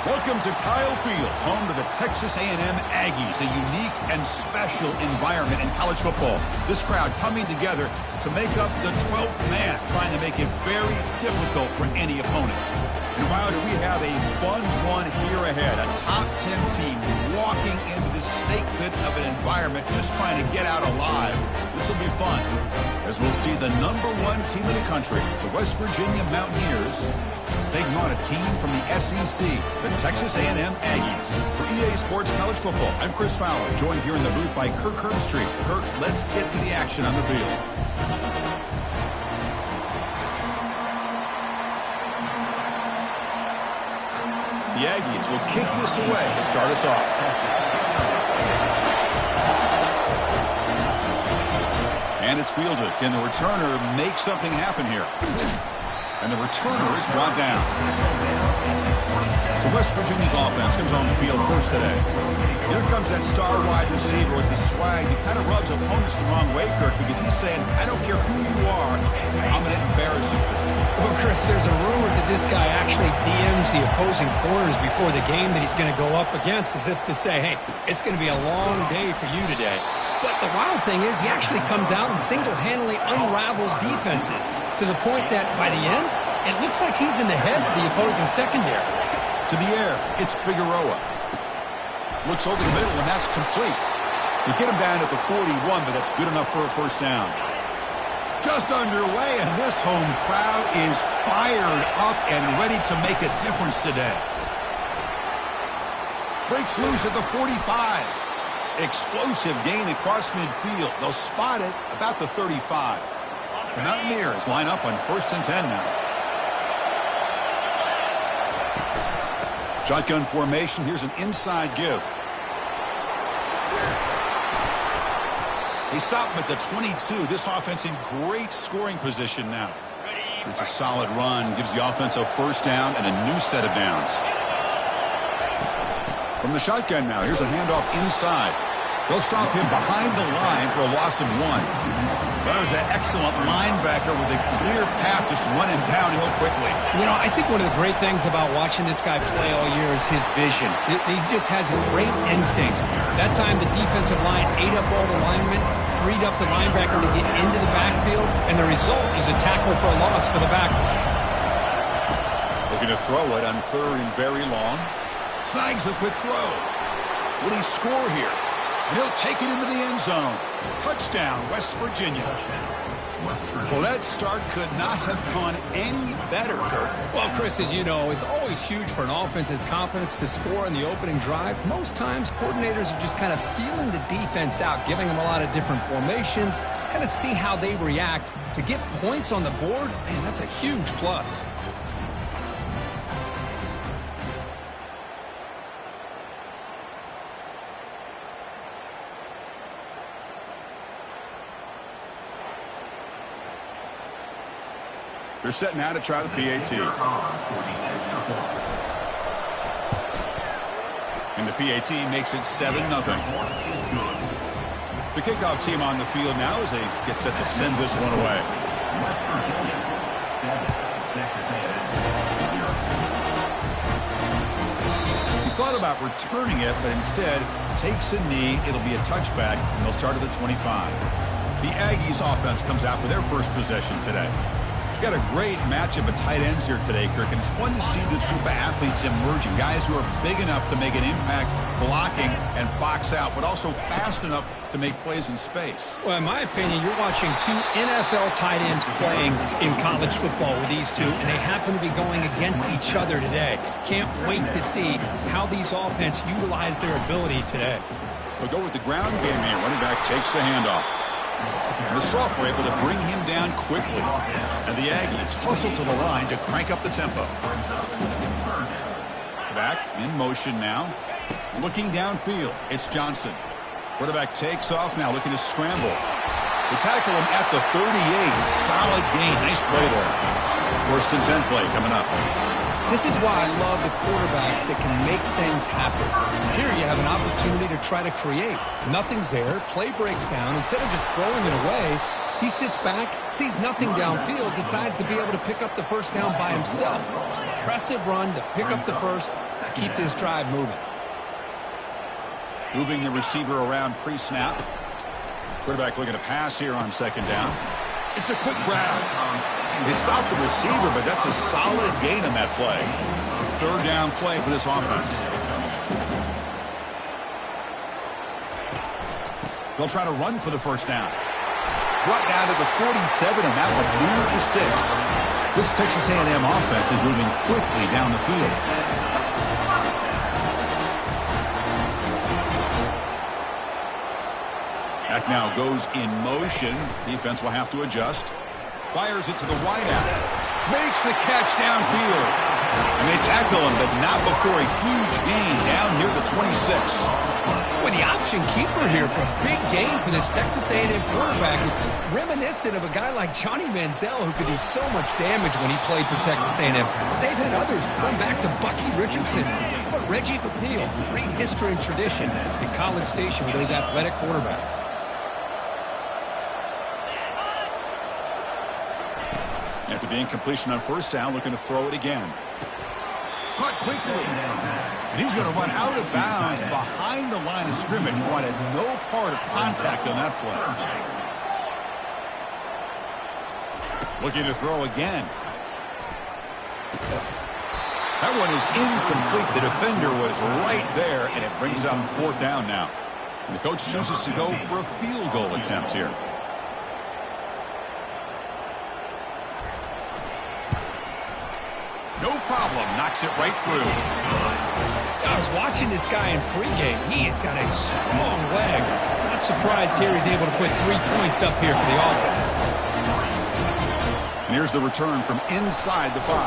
Welcome to Kyle Field, home to the Texas A&M Aggies, a unique and special environment in college football. This crowd coming together to make up the 12th man, trying to make it very difficult for any opponent. And Wilder, we have a fun one here ahead. A top 10 team walking into the snake pit of an environment, just trying to get out alive. This will be fun, as we'll see the #1 team in the country, the West Virginia Mountaineers, taking on a team from the SEC, the Texas A&M Aggies. For EA Sports College Football, I'm Chris Fowler, joined here in the booth by Kirk Herbstreit. Kirk, let's get to the action on the field. The Aggies will kick this away to start us off. And it's fielded. Can the returner make something happen here? And the returner is brought down. So West Virginia's offense comes on the field first today. Here comes that star wide receiver with the swag that kind of rubs opponents the wrong way, Kirk, because he's saying, I don't care who you are, I'm going to embarrass you today. Well, Chris, there's a rumor that this guy actually DMs the opposing corners before the game that he's going to go up against, as if to say, hey, it's going to be a long day for you today. But the wild thing is he actually comes out and single-handedly unravels defenses to the point that by the end, it looks like he's in the heads of the opposing secondary. To the air, it's Figueroa. Looks over the middle, and that's complete. They get him down at the 41, but that's good enough for a first down. Just underway, and this home crowd is fired up and ready to make a difference today. Breaks loose at the 45. Explosive gain across midfield. They'll spot it about the 35. The Mountaineers line up on 1st and 10 now. Shotgun formation. Here's an inside give. They stop him at the 22. This offense in great scoring position now. It's a solid run. Gives the offense a first down and a new set of downs. From the shotgun now, here's a handoff inside. They'll stop him behind the line for a loss of 1. There's that excellent linebacker with a clear path just running downhill quickly. You know, I think one of the great things about watching this guy play all year is his vision. He just has great instincts. That time the defensive line ate up all the linemen, freed up the linebacker to get into the backfield, and the result is a tackle for a loss for the back. Looking to throw it on 3rd and very long. Snags the quick throw. Will he score here? And he'll take it into the end zone. Touchdown, West Virginia. Well, that start could not have gone any better, Kirk. Well, Chris, as you know, it's always huge for an offense's confidence to score in the opening drive. Most times, coordinators are just kind of feeling the defense out, giving them a lot of different formations, kind of see how they react. To get points on the board, man, that's a huge plus. They're set now to try the PAT. And the PAT makes it 7-0. The kickoff team on the field now as they get set to send this one away. He thought about returning it, but instead takes a knee. It'll be a touchback, and they'll start at the 25. The Aggies offense comes out for their first possession today. Got a great matchup of tight ends here today, Kirk, and it's fun to see this group of athletes emerging. Guys who are big enough to make an impact blocking and box out, but also fast enough to make plays in space. Well, in my opinion, you're watching 2 NFL tight ends playing in college football with these two, and they happen to be going against each other today. Can't wait to see how these offense utilize their ability today. We'll go with the ground game here. Running back takes the handoff. And the sophomore able to bring him down quickly. And the Aggies hustle to the line to crank up the tempo. Back in motion now. Looking downfield. It's Johnson. Quarterback takes off now, looking to scramble. They tackle him at the 38. Solid gain. Nice play there. 1st and 10 play coming up. This is why I love the quarterbacks that can make things happen. Here you have an opportunity to try to create. Nothing's there. Play breaks down. Instead of just throwing it away, he sits back, sees nothing downfield, decides to be able to pick up the first down by himself. Impressive run to pick up the first. keep this drive moving. Moving the receiver around pre-snap. Quarterback looking to pass here on second down. It's a quick grab. They stopped the receiver, but that's a solid gain on that play. Third down play for this offense. They'll try to run for the first down. Brought down to the 47, and that will move the sticks. This Texas A&M offense is moving quickly down the field. Back now goes in motion. Defense will have to adjust. Fires it to the wideout. Makes the catch downfield. And they tackle him, but not before a huge gain down near the 26. Well, the option keeper here for a big gain for this Texas A&M quarterback. Reminiscent of a guy like Johnny Manziel, who could do so much damage when he played for Texas A&M. But they've had others, going back to Bucky Richardson. But Reggie McNeil, great history and tradition in College Station with those athletic quarterbacks. After the incompletion on first down, looking to throw it again. Caught quickly. And he's going to run out of bounds behind the line of scrimmage. Wanted no part of contact on that play. Looking to throw again. That one is incomplete. The defender was right there, and it brings up fourth down now. And the coach chooses to go for a field goal attempt here. No problem. Knocks it right through. I was watching this guy in pregame. He has got a strong leg. Not surprised here he's able to put 3 points up here for the offense. And here's the return from inside the 5.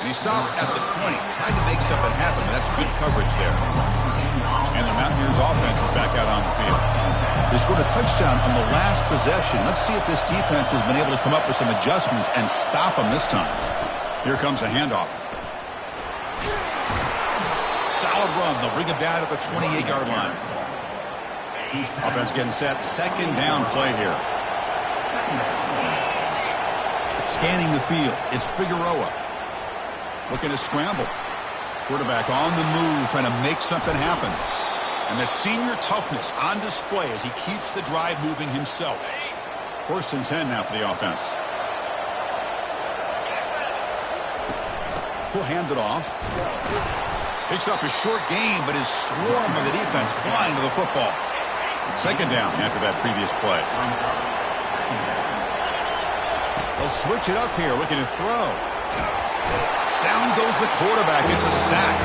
And he stopped at the 20. Trying to make something happen. That's good coverage there. And the Mountaineers offense is back out on the field. They scored a touchdown on the last possession. Let's see if this defense has been able to come up with some adjustments and stop them this time. Here comes a handoff. Solid run. They'll bring it down at the 28-yard line. Offense getting set. Second down play here. Scanning the field. It's Figueroa. Looking to scramble. Quarterback on the move, trying to make something happen. And that senior toughness on display as he keeps the drive moving himself. First and 10 now for the offense. He'll hand it off. Picks up a short gain, but is swarmed by the defense flying to the football. Second down after that previous play. They'll switch it up here, looking to throw. Down goes the quarterback. It's a sack.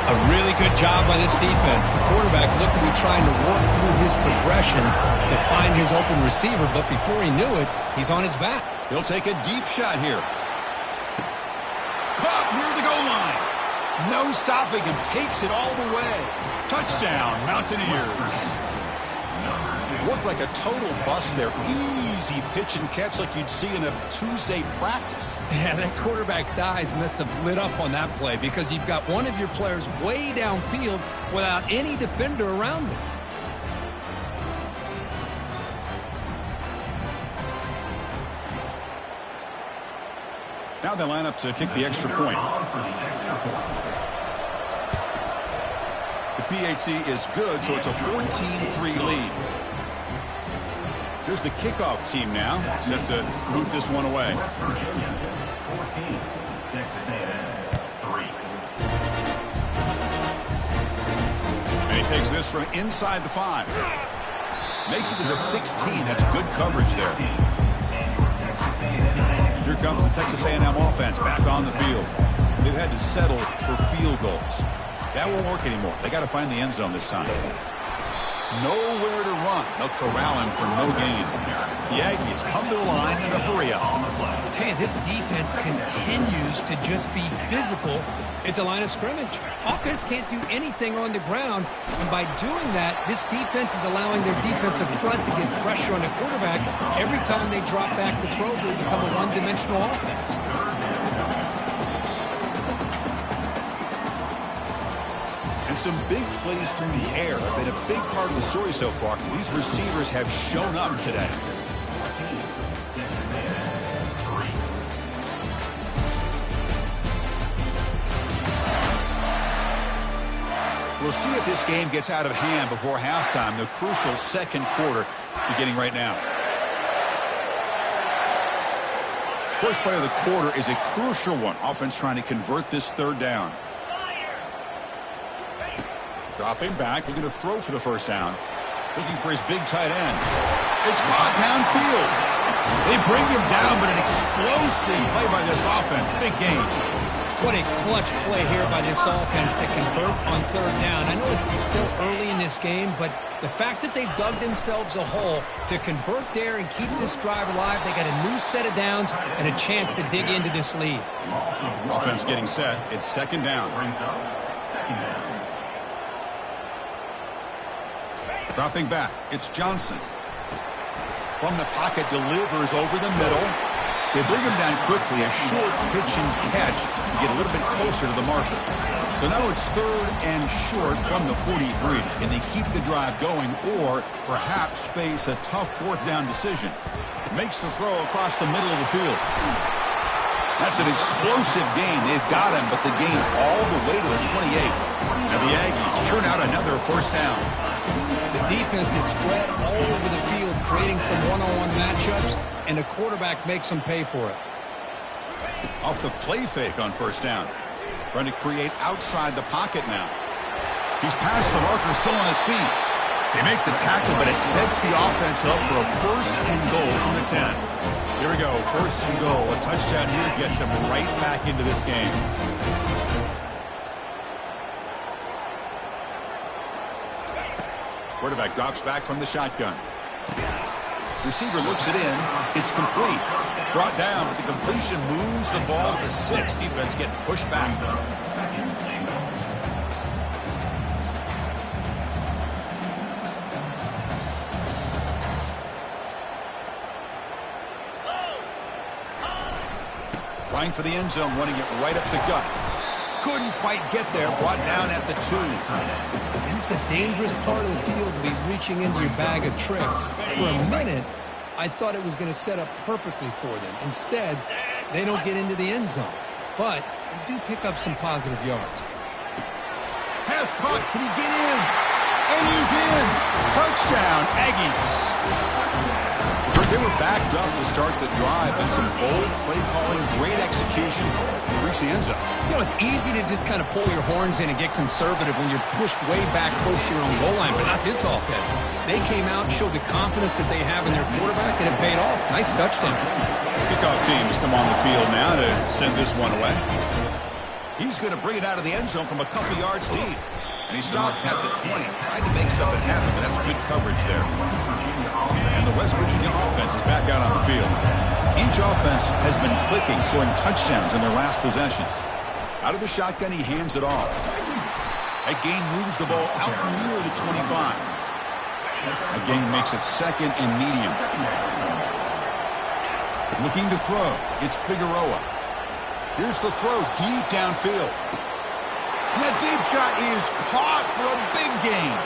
A really good job by this defense. The quarterback looked to be trying to work through his progressions to find his open receiver, but before he knew it, he's on his back. He'll take a deep shot here. Caught near the goal line. No stopping him. Takes it all the way. Touchdown, Mountaineers. Looked like a total bust there. Easy pitch and catch like you'd see in a Tuesday practice. Yeah, that quarterback's eyes must have lit up on that play because you've got one of your players way downfield without any defender around him. Now they line up to kick the extra point. The PAT is good, so it's a 14-3 lead. Here's the kickoff team now, set to boot this one away. West Virginia, 14, Texas A&M, 3. And he takes this from inside the 5. Makes it to the 16. That's good coverage there. Here comes the Texas A&M offense back on the field. They've had to settle for field goals. That won't work anymore. They got to find the end zone this time. Nowhere to run. They'll corral him for no gain. The Aggies come to the line in a hurry up. I tell you, this defense continues to just be physical at the line of scrimmage. Offense can't do anything on the ground, and by doing that, this defense is allowing their defensive front to get pressure on the quarterback. Every time they drop back to throw, they become a one-dimensional offense. And some big plays through the air have been a big part of the story so far. These receivers have shown up today. We'll see if this game gets out of hand before halftime, the crucial second quarter beginning right now. First play of the quarter is a crucial one. Offense trying to convert this third down. Dropping back, looking to throw for the first down. Looking for his big tight end. It's caught downfield. They bring him down, but an explosive play by this offense. Big game. What a clutch play here by this offense to convert on third down. I know it's still early in this game, but the fact that they've dug themselves a hole to convert there and keep this drive alive, they got a new set of downs and a chance to dig into this lead. Offense getting set. It's second down. Dropping back. It's Johnson. From the pocket, delivers over the middle. They bring him down quickly, a short pitch and catch to get a little bit closer to the marker. So now it's third and short from the 43. Can they keep the drive going or perhaps face a tough fourth down decision? Makes the throw across the middle of the field. That's an explosive gain. They've got him, but the gain all the way to the 28. Now the Aggies churn out another first down. The defense is spread all over the field, creating some one-on-one matchups, and the quarterback makes them pay for it. Off the play fake on first down. Trying to create outside the pocket now. He's past the marker, still on his feet. They make the tackle, but it sets the offense up for a first and goal from the 10. Here we go, first and goal. A touchdown here gets them right back into this game. Quarterback drops back from the shotgun. Receiver looks it in. It's complete. Brought down, but the completion moves the ball to the 6. Defense getting pushed back. Trying for the end zone, running it right up the gut. Couldn't quite get there. Brought down at the 2. This is a dangerous part of the field to be reaching into your bag of tricks. For a minute, I thought it was going to set up perfectly for them. Instead, they don't get into the end zone. But they do pick up some positive yards. Pass caught. Can he get in? And he's in. Touchdown, Aggies. They were backed up to start the drive, and some bold play calling, great execution. Reach the end zone. You know, it's easy to just kind of pull your horns in and get conservative when you're pushed way back close to your own goal line, but not this offense. They came out and showed the confidence that they have in their quarterback, and it paid off. Nice touchdown. Kickoff teams come on the field now to send this one away. He's going to bring it out of the end zone from a couple yards deep. And he stopped at the 20. Tried to make something happen, but that's good coverage there. And the West Virginia offense is back out on the field. Each offense has been clicking, scoring touchdowns in their last possessions. Out of the shotgun, he hands it off. That gain moves the ball out near the 25. That gain makes it second and medium. Looking to throw. It's Figueroa. Here's the throw deep downfield. And that deep shot is caught for a big gain.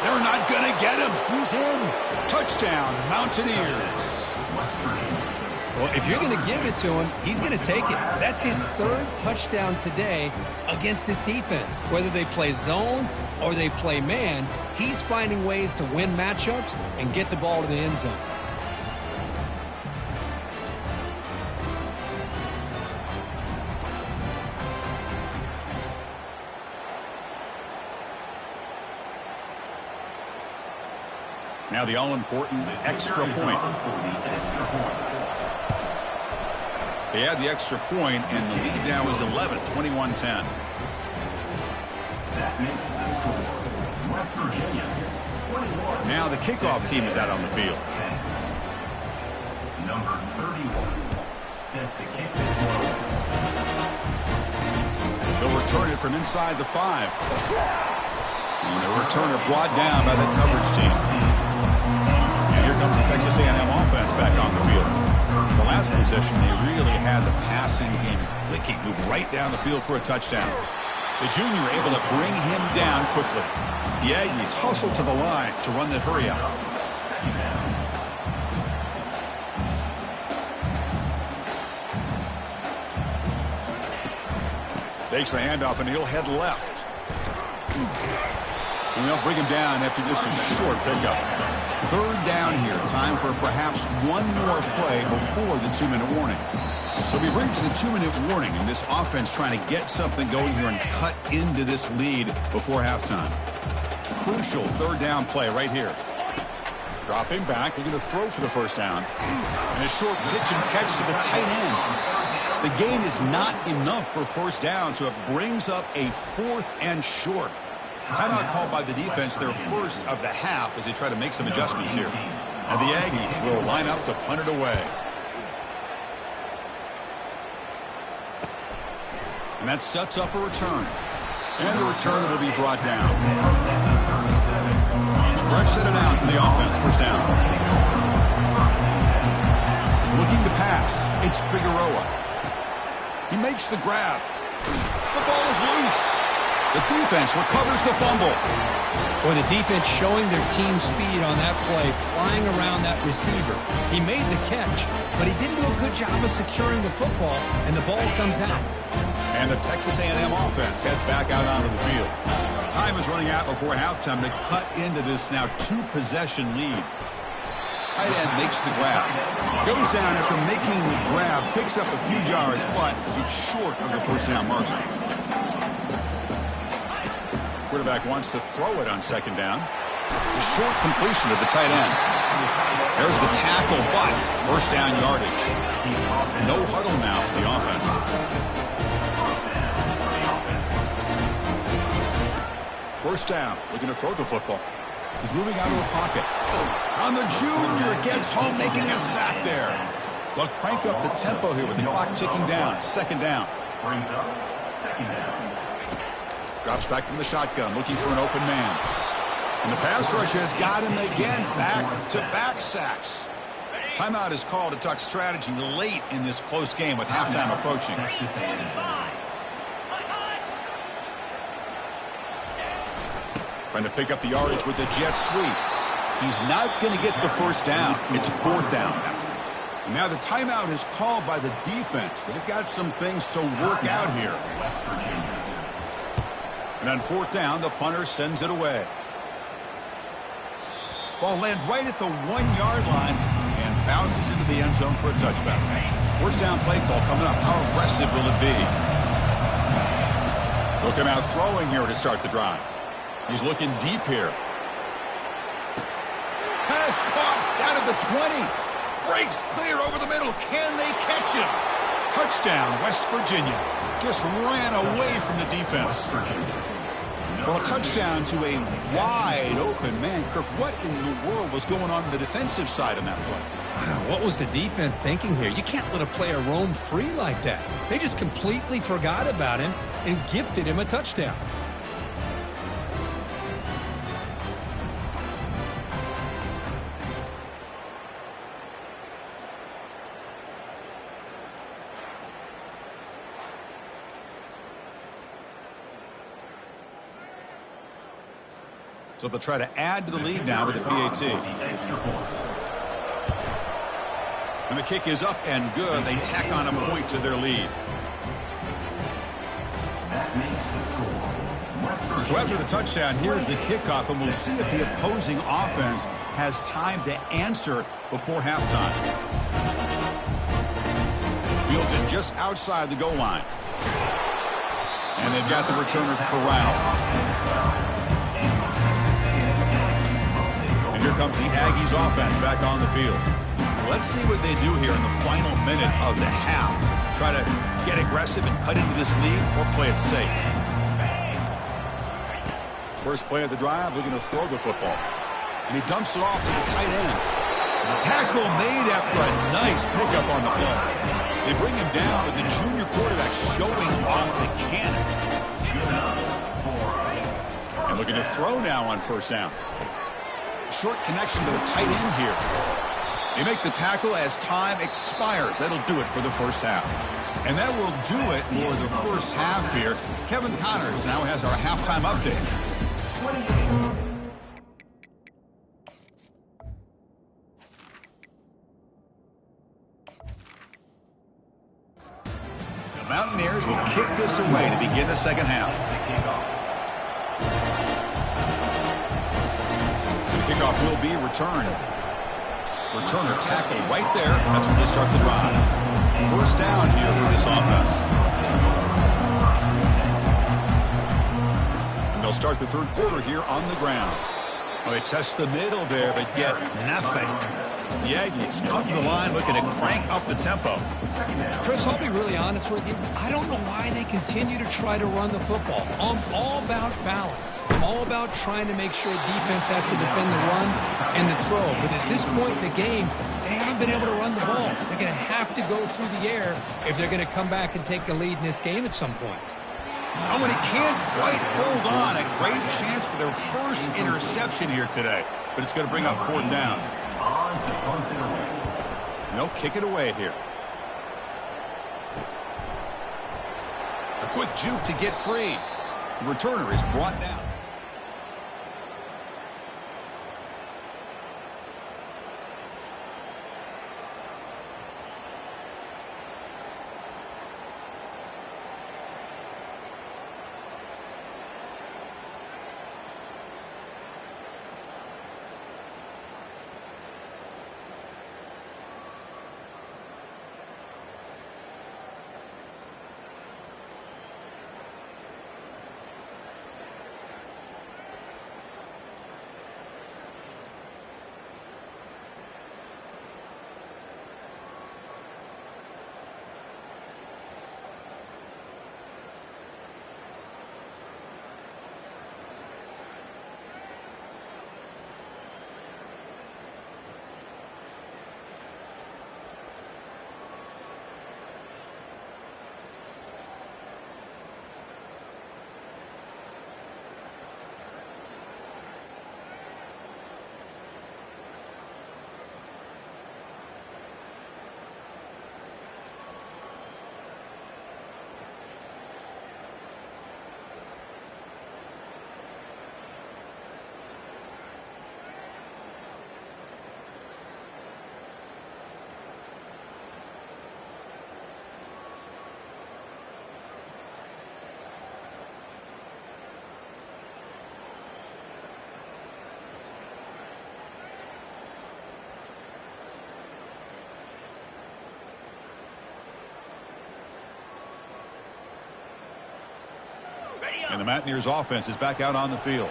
They're not going to get him. He's in. Touchdown, Mountaineers. Well, if you're going to give it to him, he's going to take it. That's his third touchdown today against this defense. Whether they play zone or they play man, he's finding ways to win matchups and get the ball to the end zone. Now the all-important extra point. They had the extra point, and the lead now is 11, 21-10. That makes the score West Virginia 21. Now the kickoff team is out on the field. Number 31 set to kick this one. They'll return it from inside the 5. And the returner brought down by the coverage team. Here comes the Texas A&M offense back on the field. The last possession, they really had the passing game clicking, moved right down the field for a touchdown. The junior able to bring him down quickly. The Aggies hustle to the line to run the hurry up. Takes the handoff, and he'll head left. And they'll bring him down after just a short pickup. Third down here. Time for perhaps one more play before the 2-minute warning. So we reach the 2-minute warning, and this offense trying to get something going here and cut into this lead before halftime. Crucial third down play right here. Dropping back, looking to throw for the first down. And a short pitch and catch to the tight end. The gain is not enough for first down, so it brings up a 4th and short. Timeout called by the defense, their first of the half, as they try to make some adjustments here. And the Aggies will line up to punt it away. And that sets up a return. And the return will be brought down. Fresh set of downs for the offense. First down. Looking to pass. It's Figueroa. He makes the grab. The ball is loose. The defense recovers the fumble. Boy, the defense showing their team speed on that play, flying around that receiver. He made the catch, but he didn't do a good job of securing the football, and the ball comes out. And the Texas A&M offense heads back out onto the field. Time is running out before halftime to cut into this now 2-possession lead. Tight end makes the grab. Goes down after making the grab, picks up a few yards, but it's short of the first down marker. Quarterback wants to throw it on second down. A short completion to the tight end. There's the tackle, but first down yardage. No huddle now for the offense. First down, looking to throw the football. He's moving out of the pocket. On the junior, gets home, making a sack there. They'll crank up the tempo here with the clock ticking down. Second down. Brings up second down. Drops back from the shotgun, looking for an open man. And the pass rush has got him again. Back-to-back sacks. Timeout is called to talk strategy late in this close game with halftime approaching. Trying to pick up the yardage with the jet sweep. He's not going to get the first down. It's fourth down now. And now the timeout is called by the defense. They've got some things to work out here. And on fourth down, the punter sends it away. Ball lands right at the 1-yard line and bounces into the end zone for a touchback. First down play call coming up. How aggressive will it be? Looking out throwing here to start the drive. He's looking deep here. Pass caught down at the 20. Breaks clear over the middle. Can they catch him? Touchdown, West Virginia. Just ran away from the defense. Well, a touchdown to a wide open man. Kirk, what in the world was going on the defensive side of that play? What was the defense thinking here? You can't let a player roam free like that. They just completely forgot about him and gifted him a touchdown. So they'll try to add to the lead now with the PAT. And the kick is up and good. They tack on a point to their lead. So after the touchdown, here's the kickoff, and we'll see if the opposing offense has time to answer before halftime. Fields it just outside the goal line. And they've got the returner corralled. Here comes the Aggies offense back on the field. Let's see what they do here in the final minute of the half. Try to get aggressive and cut into this lead or play it safe. First play of the drive, looking to throw the football. And he dumps it off to the tight end. Tackle made after a nice pickup on the play. They bring him down with the junior quarterback showing off the cannon. And looking to throw now on first down. Short connection to the tight end here. They make the tackle as time expires. That'll do it for the first half. And that will do it for the first half here. Kevin Connors now has our halftime update. The Mountaineers will kick this away to begin the second half. Kickoff will be returned. Returner tackle right there. That's when they start the drive. First down here for this offense. And they'll start the third quarter here on the ground. Well, they test the middle there, but get nothing. The Aggies come to the line looking to crank up the tempo. Chris, I'll be really honest with you. I don't know why they continue to try to run the football. I'm all about balance. I'm all about trying to make sure defense has to defend the run and the throw. But at this point in the game, they haven't been able to run the ball. They're going to have to go through the air if they're going to come back and take the lead in this game at some point. Oh, and he can't quite hold on. A great chance for their first interception here today. But it's going to bring up fourth down. No, kick it away here. A quick juke to get free. The returner is brought down. And the Mountaineers offense is back out on the field.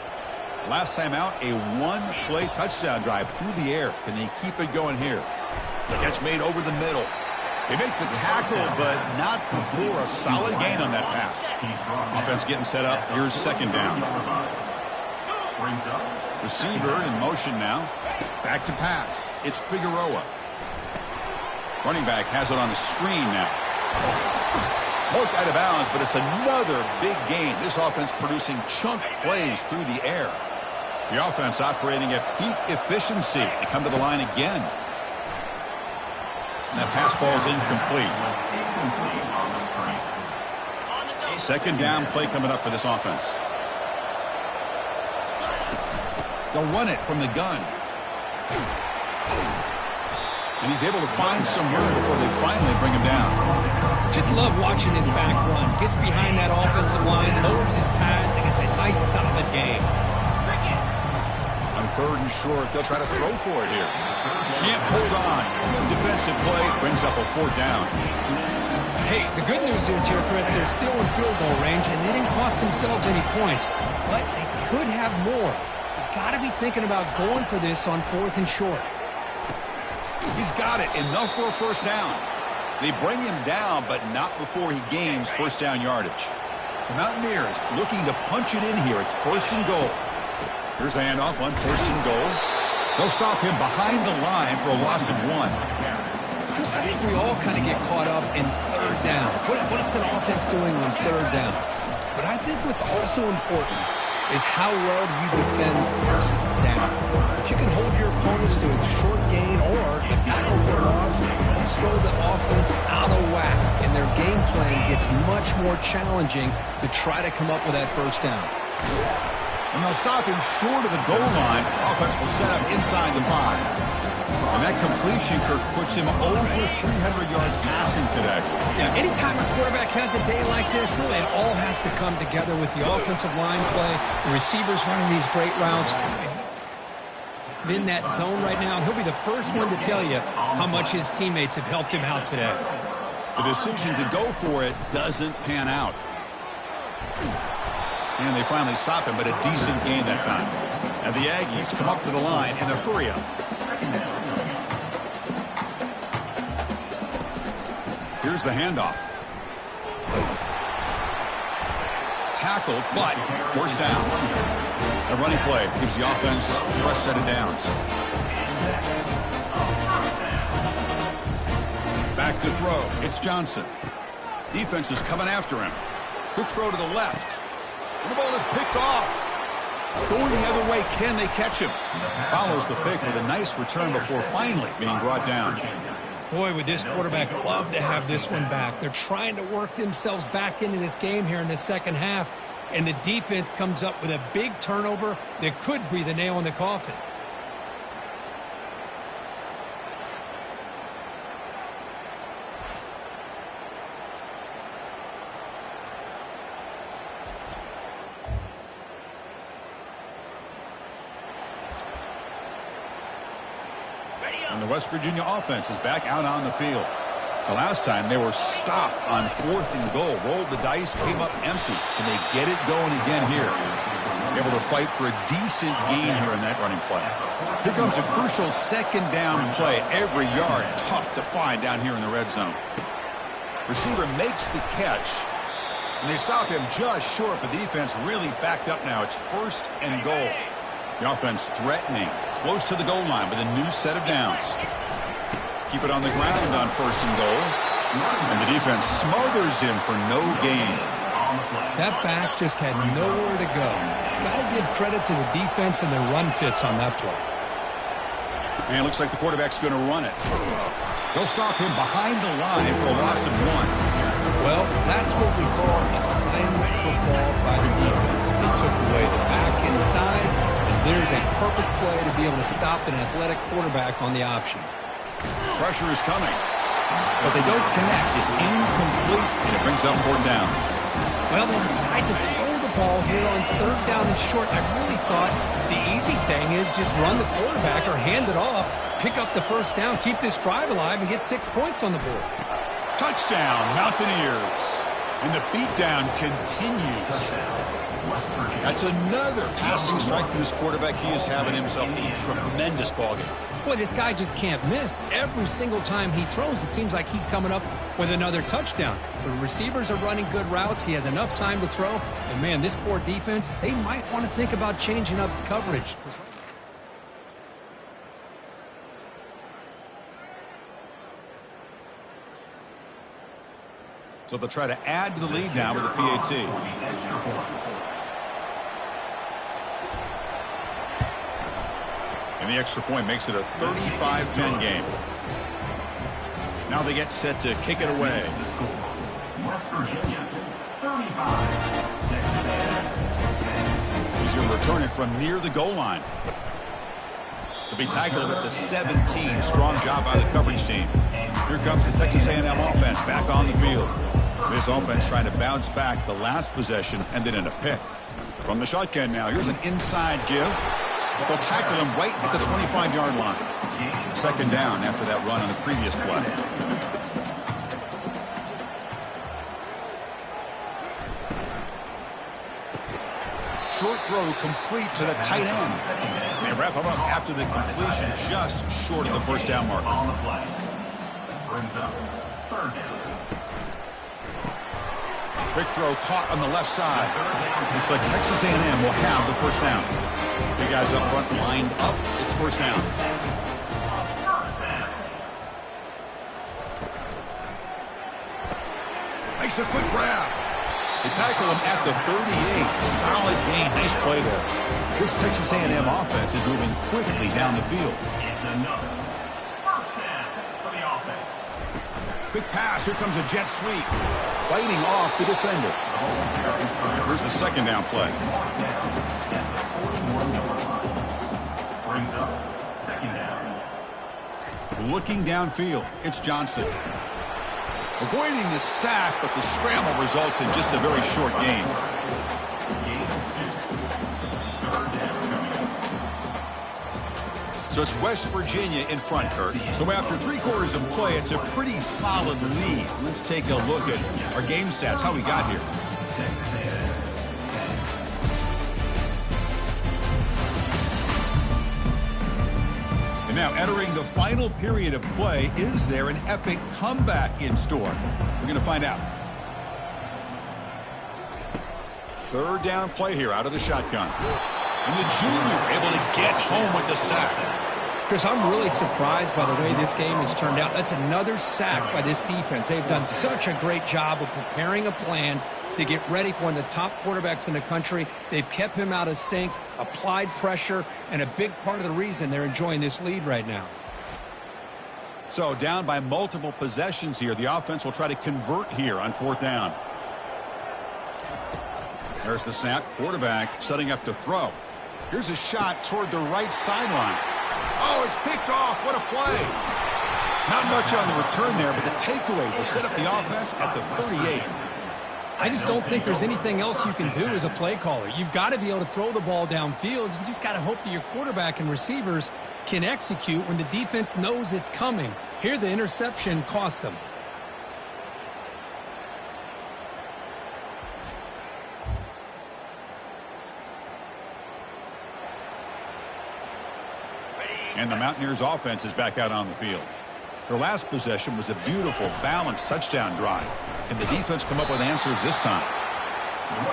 Last time out, a one-play touchdown drive through the air. Can they keep it going here? The catch made over the middle. They make the tackle, but not before a solid gain on that pass. Offense getting set up. Here's second down. Receiver in motion now. Back to pass. It's Figueroa. Running back has it on the screen now. Marked out of bounds, but it's another big gain. This offense producing chunk plays through the air. The offense operating at peak efficiency. They come to the line again. And that pass falls incomplete. Second down play coming up for this offense. They'll run it from the gun. And he's able to find some room before they finally bring him down. Just love watching his back run. Gets behind that offensive line, lowers his pads, and gets a nice solid gain. On third and short, they'll try to throw for it here. Can't hold on. Good defensive play brings up a fourth down. Hey, the good news is here, Chris, they're still in field goal range, and they didn't cost themselves any points. But they could have more. You got to be thinking about going for this on fourth and short. He's got it. Enough for a first down. They bring him down, but not before he gains first down yardage. The Mountaineers looking to punch it in here. It's first and goal. Here's the handoff on first and goal. They'll stop him behind the line for a loss of 1. Chris, I think we all kind of get caught up in third down. What's an offense doing on third down? But I think what's also important is how well you defend first down. If you can hold your opponents to a short gain or a tackle for a loss, you throw the offense out of whack, and their game plan gets much more challenging to try to come up with that first down. And they'll stop him short of the goal line. Offense will set up inside the 5. And that completion, Kirk, puts him over 300 yards passing today. Yeah, anytime a quarterback has a day like this, it all has to come together with the offensive line play, the receivers running these great routes. in that zone right now. He'll be the first one to tell you how much his teammates have helped him out today. The decision to go for it doesn't pan out. And they finally stop him, but a decent gain that time. And the Aggies come up to the line in a hurry-up. Here's the handoff. Tackled, but forced down. A running play gives the offense a fresh set of downs. Back to throw. It's Johnson. Defense is coming after him. Quick throw to the left. And the ball is picked off. Going the other way, can they catch him? Follows the pick with a nice return before finally being brought down. Boy, would this quarterback love to have this one back. They're trying to work themselves back into this game here in the second half, and the defense comes up with a big turnover that could be the nail in the coffin. And the West Virginia offense is back out on the field. The last time they were stopped on 4th and goal, rolled the dice, came up empty, and they get it going again here. Able to fight for a decent gain here in that running play. Here comes a crucial second down play. Every yard tough to find down here in the red zone. Receiver makes the catch, and they stop him just short, but the defense really backed up now. It's 1st and goal. The offense threatening, close to the goal line with a new set of downs. Keep it on the ground on 1st and goal. And the defense smothers him for no gain. That back just had nowhere to go. Got to give credit to the defense and their run fits on that play. And it looks like the quarterback's going to run it. They'll stop him behind the line for a loss of 1. Well, that's what we call assignment football by the defense. They took away the back inside, and there's a perfect play to be able to stop an athletic quarterback on the option. Pressure is coming, but they don't connect. It's incomplete, and it brings up 4th down. Well, they decide to throw the ball here on 3rd down and short. I really thought the easy thing is just run the quarterback or hand it off, pick up the 1st down, keep this drive alive, and get 6 points on the board. Touchdown, Mountaineers. And the beatdown continues. That's another passing strike from this quarterback. He is having himself a tremendous ballgame. Boy, this guy just can't miss. Every single time he throws, it seems like he's coming up with another touchdown. The receivers are running good routes. He has enough time to throw. And, man, this poor defense, they might want to think about changing up coverage. So they'll try to add to the lead now with a PAT. And the extra point makes it a 35-10 game. Now they get set to kick it away. West Virginia, 35. He's going to return it from near the goal line. He'll be tackled at the 17. Strong job by the coverage team. Here comes the Texas A&M offense back on the field. This offense trying to bounce back the last possession and then in a pick. From the shotgun now, here's an inside give. They'll tackle him right at the 25-yard line. 2nd down after that run on the previous play. Short throw complete to the tight end. They wrap him up after the completion just short of the 1st down mark. On the play. Brings up 3rd down. Quick throw caught on the left side. Looks like Texas A&M will have the 1st down. Big guys up front lined up. It's 1st down. Makes a quick grab. They tackle him at the 38. Solid gain. Nice play there. This Texas A&M offense is moving quickly down the field. It's another 1st down for the offense. Quick pass. Here comes a jet sweep. Fighting off the defender. Here's the 2nd down play. Brings up 2nd down. Looking downfield, it's Johnson. Avoiding the sack, but the scramble results in just a very short gain. So it's West Virginia in front, Kurt. So after 3 quarters of play, it's a pretty solid lead. Let's take a look at our game stats, how we got here. And now entering the final period of play, is there an epic comeback in store? We're going to find out. 3rd down play here out of the shotgun. And the junior able to get home with the sack. Chris, I'm really surprised by the way this game has turned out. That's another sack by this defense. They've done such a great job of preparing a plan to get ready for one of the top quarterbacks in the country. They've kept him out of sync, applied pressure, and a big part of the reason they're enjoying this lead right now. So down by multiple possessions here. The offense will try to convert here on 4th down. There's the snap. Quarterback setting up to throw. Here's a shot toward the right sideline. Oh, it's picked off. What a play. Not much on the return there, but the takeaway will set up the offense at the 38. I just don't think there's anything else you can do as a play caller. You've got to be able to throw the ball downfield. You just got to hope that your quarterback and receivers can execute when the defense knows it's coming. Here, the interception cost them. And the Mountaineers offense is back out on the field. Their last possession was a beautiful, balanced touchdown drive. Can the defense come up with answers this time?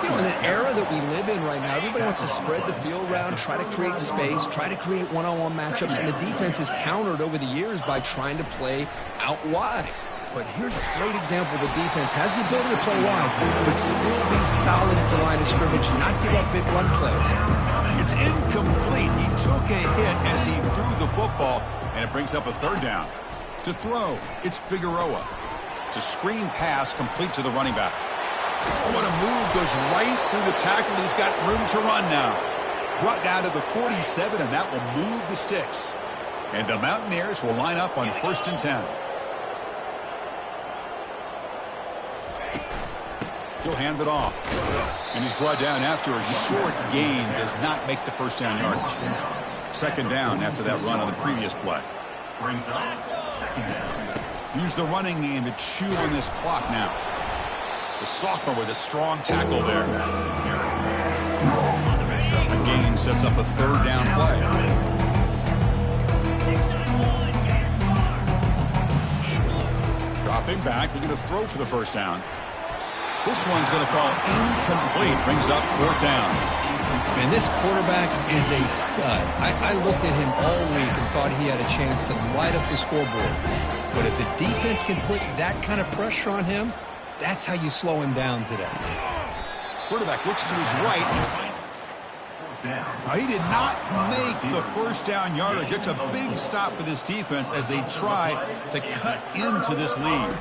You know, in the era that we live in right now, everybody wants to spread the field around, try to create space, try to create one-on-one matchups, and the defense is countered over the years by trying to play out wide. But here's a great example. The defense has the ability to play wide, but still be solid at the line of scrimmage and not give up big run plays. It's incomplete. He took a hit as he threw the football, and it brings up a 3rd down. To throw, it's Figueroa. To screen pass complete to the running back. Oh, what a move. Goes right through the tackle. He's got room to run now. Brought down to the 47, and that will move the sticks. And the Mountaineers will line up on 1st and 10. He'll hand it off. And he's brought down after a short gain. Does not make the 1st down yardage. 2nd down after that run on the previous play. Use the running game to chew on this clock now. The sophomore with a strong tackle there. The gain sets up a 3rd down play. Dropping back, looking to throw for the 1st down. This one's going to fall incomplete. Brings up 4th down. Man, this quarterback is a stud. I looked at him all week and thought he had a chance to light up the scoreboard. But if the defense can put that kind of pressure on him, that's how you slow him down today. Quarterback looks to his right and finds. He did not make the 1st down yardage. It's a big stop for this defense as they try to cut into this lead.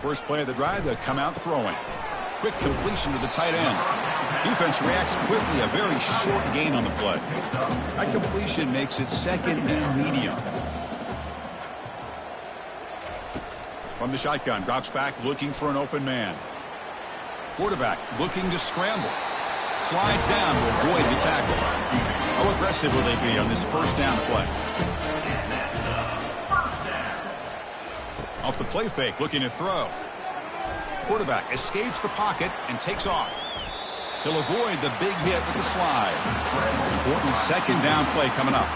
First play of the drive, they'll come out throwing. Quick completion to the tight end. Defense reacts quickly, a very short gain on the play. That completion makes it 2nd and medium. From the shotgun, drops back, looking for an open man. Quarterback looking to scramble. Slides down to avoid the tackle. How aggressive will they be on this 1st down play? Off the play fake, looking to throw. Quarterback escapes the pocket and takes off. He'll avoid the big hit with the slide. Important 2nd down play coming up.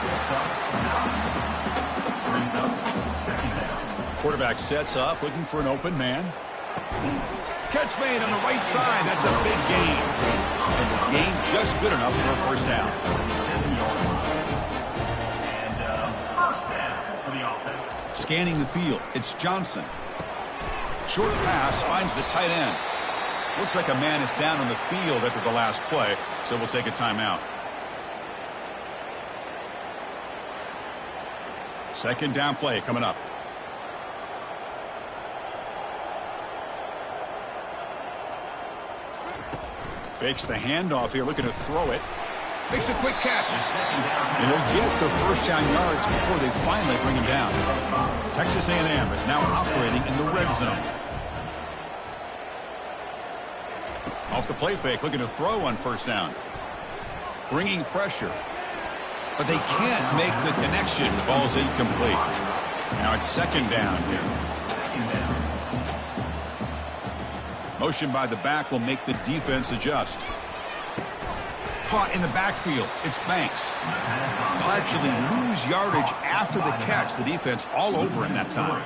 Quarterback sets up, looking for an open man. Catch made on the right side. That's a big gain. And the gain just good enough for a 1st down. Scanning the field, it's Johnson. Short pass finds the tight end. Looks like a man is down on the field after the last play, so we'll take a timeout. 2nd down play coming up. Fakes the handoff here, looking to throw it. Makes a quick catch. And he'll get the 1st down yards before they finally bring him down. Texas A&M is now operating in the red zone. Off the play fake, looking to throw on 1st down. Bringing pressure. but they can't make the connection. Ball's incomplete. Now it's second down. Motion by the back will make the defense adjust. Caught in the backfield. It's Banks. He'll actually lose yardage after the catch. The defense all over him that time.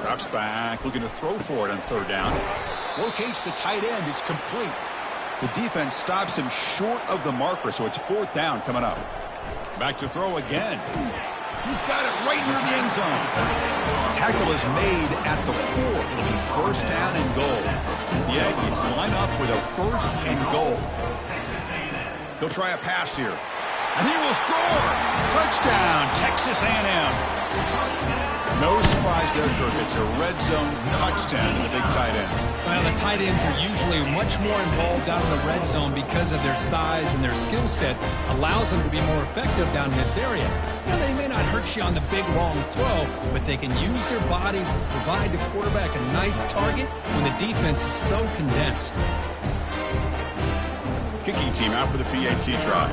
Drops back, looking to throw for it on third down. Locates the tight end. It's complete. The defense stops him short of the marker, so it's fourth down coming up. Back to throw again. He's got it right near the end zone. Tackle is made at the 4. It'll be first down and goal. The Aggies line up with a first and goal. He'll try a pass here. And he will score! Touchdown, Texas A&M. No surprise there, Kirk. It's a red zone touchdown to the big tight end. Well, the tight ends are usually much more involved down in the red zone because of their size, and their skill set allows them to be more effective down in this area. Now, they may not hurt you on the big, long throw, but they can use their bodies to provide the quarterback a nice target when the defense is so condensed. Kicking team out for the PAT try.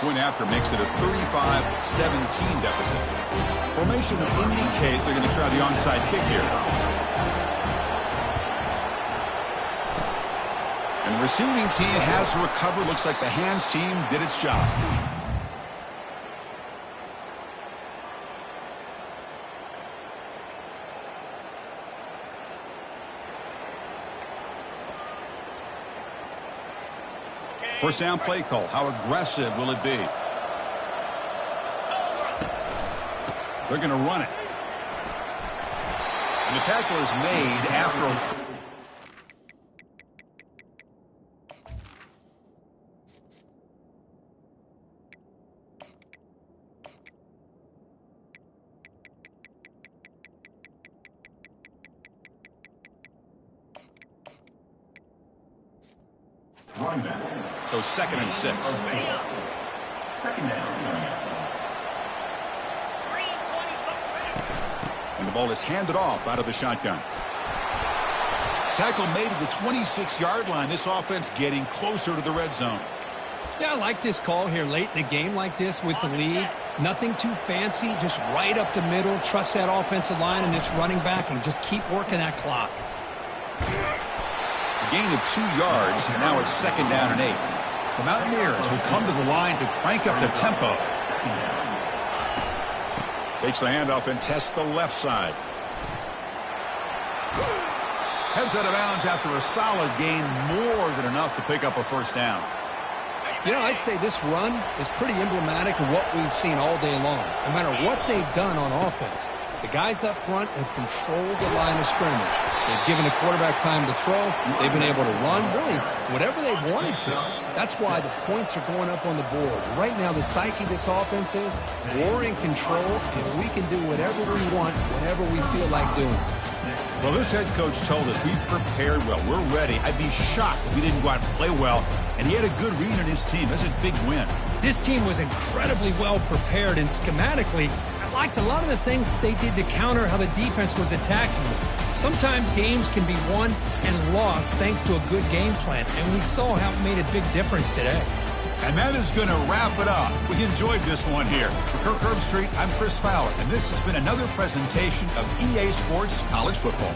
Point after makes it a 35-17 deficit. Formation will indicate they're going to try the onside kick here. And the receiving team has to recover. Looks like the hands team did its job. First down play call. How aggressive will it be? They're going to run it. And the tackle is made after a... Running back. So second and 6. Second down. And the ball is handed off out of the shotgun. Tackle made at the 26-yard line. This offense getting closer to the red zone. Yeah, I like this call here late in the game like this with the lead. Nothing too fancy, just right up the middle. Trust that offensive line and this running back and just keep working that clock. A gain of 2 yards, and now it's second down and 8. The Mountaineers will come to the line to crank up the tempo. Takes the handoff and tests the left side. Heads out of bounds after a solid gain, more than enough to pick up a first down. You know, I'd say this run is pretty emblematic of what we've seen all day long. No matter what they've done on offense, the guys up front have controlled the line of scrimmage. They've given the quarterback time to throw. They've been able to run, really, whatever they wanted to. That's why the points are going up on the board. Right now, the psyche of this offense is we're in control, and we can do whatever we want, whenever we feel like doing. Well, this head coach told us we prepared well. We're ready. I'd be shocked if we didn't go out and play well. And he had a good read on his team. That's a big win. This team was incredibly well prepared, and schematically, I liked a lot of the things they did to counter how the defense was attacking them. Sometimes games can be won and lost thanks to a good game plan, and we saw how it made a big difference today. And that is going to wrap it up. We enjoyed this one here. For Kirk Herbstreit, I'm Chris Fowler, and this has been another presentation of EA Sports College Football.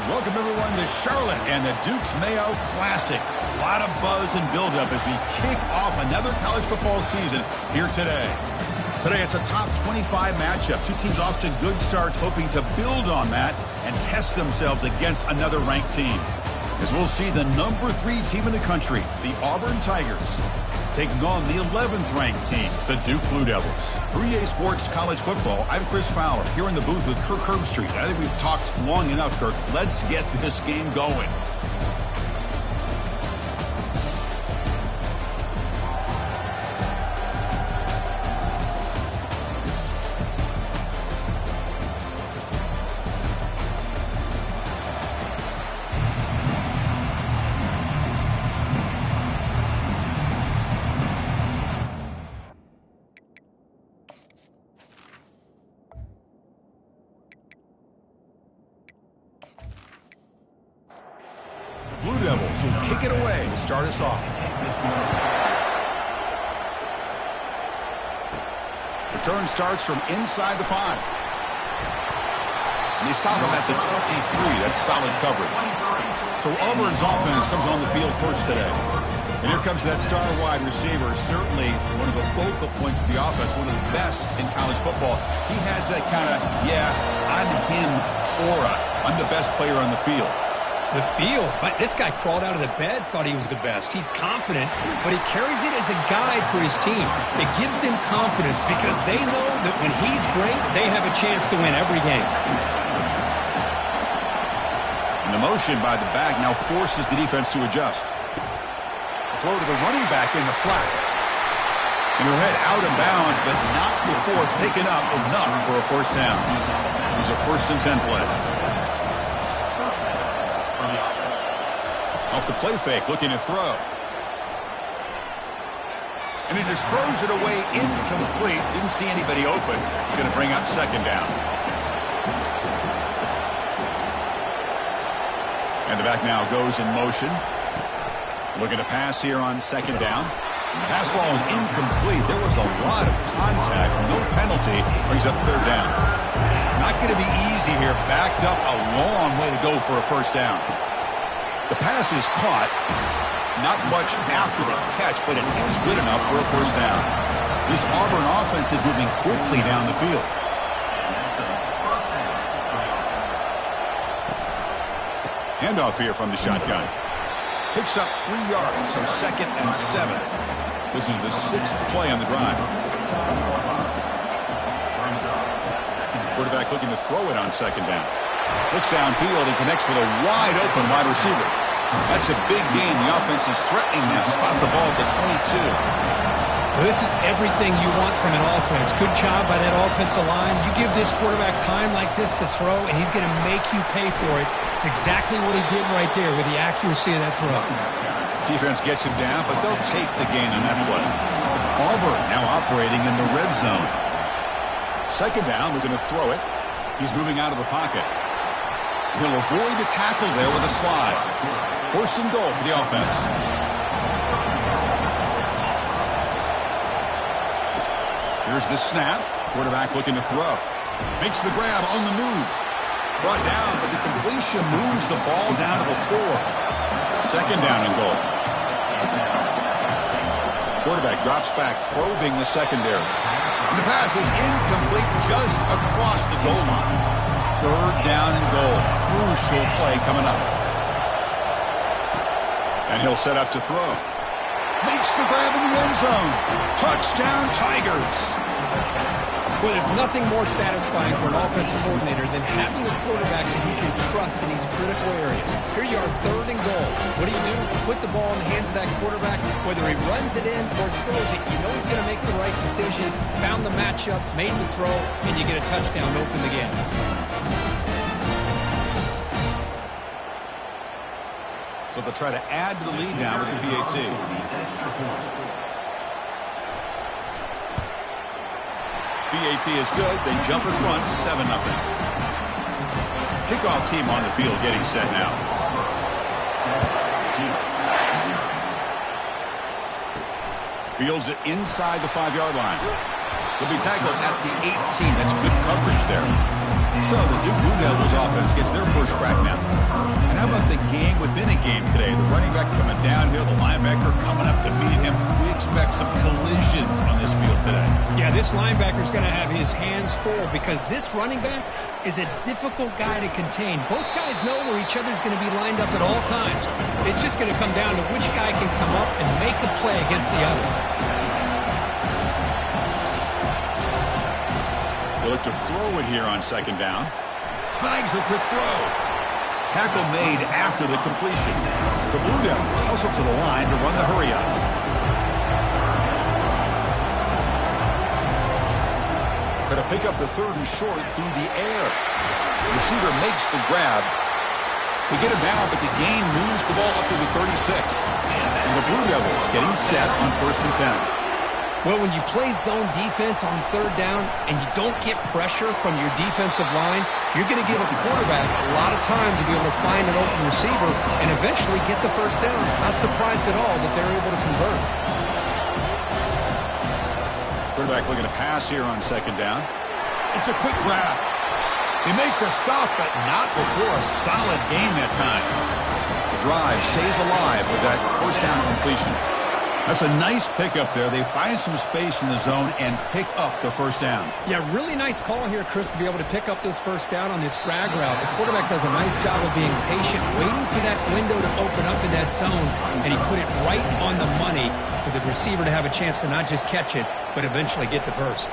Welcome, everyone, to Charlotte and the Duke's Mayo Classic. A lot of buzz and buildup as we kick off another college football season here today. Today, it's a top 25 matchup. Two teams off to good starts, hoping to build on that and test themselves against another ranked team. As we'll see the number 3 team in the country, the Auburn Tigers, taking on the 11th ranked team, the Duke Blue Devils. For EA Sports College Football, I'm Chris Fowler, here in the booth with Kirk Herbstreit. I think we've talked long enough, Kirk. Let's get this game going. Blue Devils will kick it away to start us off. Return starts from inside the 5. And they stop him at the 23. That's solid coverage. So Auburn's offense comes on the field first today. And here comes that star wide receiver, certainly one of the focal points of the offense, one of the best in college football. He has that kind of, I'm him aura. I'm the best player on the field. The feel. This guy crawled out of the bed, thought he was the best. He's confident, but he carries it as a guide for his team. It gives them confidence because they know that when he's great, they have a chance to win every game. And the motion by the back now forces the defense to adjust. A throw to the running back in the flat. And he'll head out of bounds, but not before picking up enough for a first down. It was a 1st and 10 play. Off the play fake, looking to throw. And he just throws it away incomplete. Didn't see anybody open. Going to bring up 2nd down. And the back now goes in motion. Looking to pass here on 2nd down. Pass ball is incomplete. There was a lot of contact. No penalty. Brings up 3rd down. Not going to be easy here. Backed up a long way to go for a first down. The pass is caught. Not much after the catch, but it is good enough for a first down. This Auburn offense is moving quickly down the field. Handoff here from the shotgun. Picks up 3 yards, so 2nd and 7. This is the 6th play on the drive. Quarterback looking to throw it on 2nd down. Looks downfield and connects with a wide-open wide receiver. That's a big gain. The offense is threatening now. Spot the ball at the 22. Well, this is everything you want from an offense. Good job by that offensive line. You give this quarterback time like this to throw, and he's going to make you pay for it. It's exactly what he did right there with the accuracy of that throw. Defense gets him down, but they'll take the gain on that play. Auburn now operating in the red zone. Second down, they're going to throw it. He's moving out of the pocket. He'll avoid the tackle there with a slide. First and goal for the offense. Here's the snap. Quarterback looking to throw. Makes the grab on the move. Brought down, but the completion moves the ball down to the 4. Second down and goal. Quarterback drops back, probing the secondary. And the pass is incomplete just across the goal line. Third down and goal. Crucial play coming up. And he'll set up to throw. Makes the grab in the end zone. Touchdown, Tigers. Well, there's nothing more satisfying for an offensive coordinator than having a quarterback that he can trust in these critical areas. Here you are, third and goal. What do? Put the ball in the hands of that quarterback. Whether he runs it in or throws it, you know he's going to make the right decision. Found the matchup, made the throw, and you get a touchdown to open the game. So they'll try to add to the lead now with the PAT. PAT is good. They jump in front, 7-0. Kickoff team on the field getting set now. Fields it inside the 5-yard line. He'll be tackled at the 18. That's good coverage there. So the Duke Blue Devils offense gets their first crack now. And how about the game within a game today? The running back coming downhill, the linebacker coming up to meet him. We expect some collisions on this field today. Yeah, this linebacker's going to have his hands full because this running back is a difficult guy to contain. Both guys know where each other's going to be lined up at all times. It's just going to come down to which guy can come up and make a play against the other. They'll look to throw it here on second down. Snags the quick throw. Tackle made after the completion. The Blue Devils hustle to the line to run the hurry up. Going to pick up the third and short through the air. Receiver makes the grab. They get him down, but the gain moves the ball up to the 36. And the Blue Devils getting set on first and 10. Well, when you play zone defense on third down and you don't get pressure from your defensive line, you're going to give a quarterback a lot of time to be able to find an open receiver and eventually get the first down. Not surprised at all that they're able to convert. Quarterback looking to pass here on second down. It's a quick grab. They make the stop, but not before a solid gain that time. The drive stays alive with that first down completion. That's a nice pickup there. They find some space in the zone and pick up the first down. Yeah, really nice call here, Chris, to be able to pick up this first down on this drag route. The quarterback does a nice job of being patient, waiting for that window to open up in that zone, and he put it right on the money for the receiver to have a chance to not just catch it, but eventually get the first.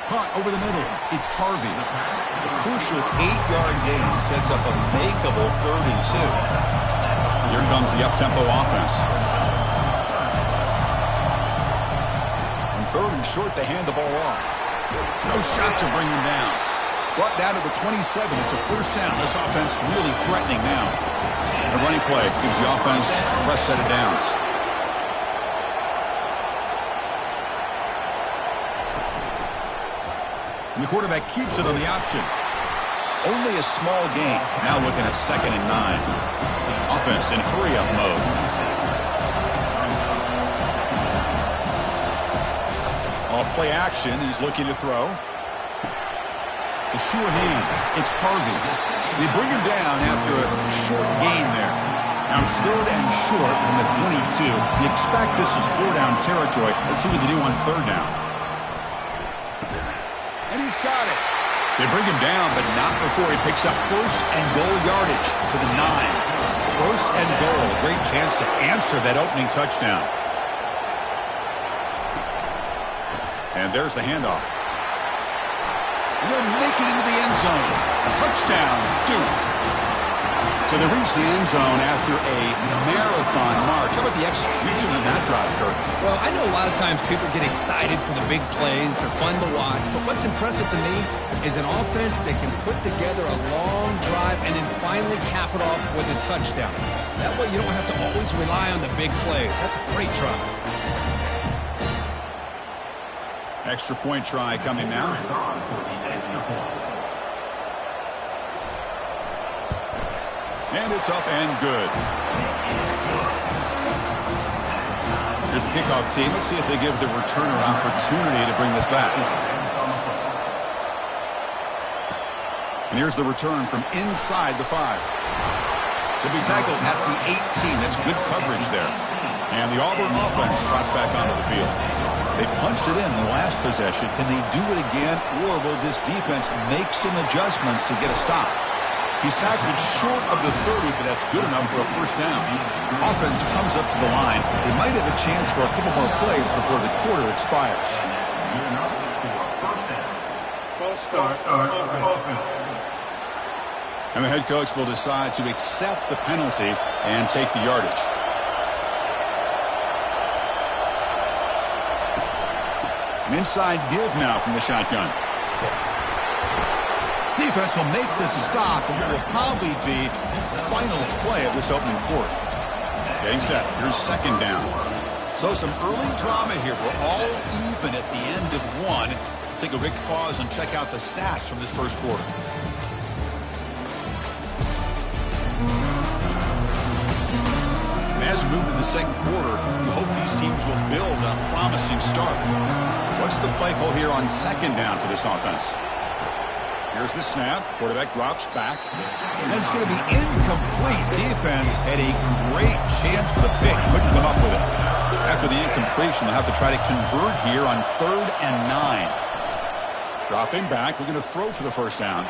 Caught over the middle. It's Harvey. A crucial 8-yard gain sets up a makeable 3rd and 2. Here comes the up-tempo offense. On 3rd and short, they hand the ball off. No shot to bring him down. Brought down to the 27. It's a first down. This offense really threatening now. The running play gives the offense a fresh set of downs. And the quarterback keeps it on the option. Only a small gain. Now looking at 2nd and 9. Offense in hurry-up mode. Off play action. He's looking to throw. The sure hands. It's Harvey. They bring him down after a short gain there. Now it's 3rd and short from the 22. You expect this is 4-down territory. Let's see what they do on 3rd down. And he's got it. They bring him down, but not before he picks up first and goal yardage to the 9. First and goal. A great chance to answer that opening touchdown. And there's the handoff. And they'll make it into the end zone. Touchdown, Duke. So they reach the end zone after a marathon march. How about the execution on that drive, Kirk? Well, I know a lot of times people get excited for the big plays. They're fun to watch. But what's impressive to me is an offense that can put together a long drive and then finally cap it off with a touchdown. That way you don't have to always rely on the big plays. That's a great drive. Extra point try coming now. And it's up and good. Here's the kickoff team. Let's see if they give the returner opportunity to bring this back. And here's the return from inside the 5. They'll be tackled at the 18. That's good coverage there. And the Auburn offense trots back onto the field. They punched it in the last possession. Can they do it again, or will this defense make some adjustments to get a stop? He's tackled short of the 30, but that's good enough for a first down. Offense comes up to the line. They might have a chance for a couple more plays before the quarter expires. False start. And the head coach will decide to accept the penalty and take the yardage. An inside give now from the shotgun. Defense will make the stop, and it will probably be the final play of this opening quarter. Getting set. Here's second down. So some early drama here. We're all even at the end of one. Let's take a quick pause and check out the stats from this first quarter. And as we move to the second quarter, we hope these teams will build a promising start. What's the play call here on second down for this offense? Here's the snap. Quarterback drops back. And it's going to be incomplete. Defense had a great chance for the pick. Couldn't come up with it. After the incompletion, they'll have to try to convert here on 3rd and 9. Dropping back. Looking to throw for the first down.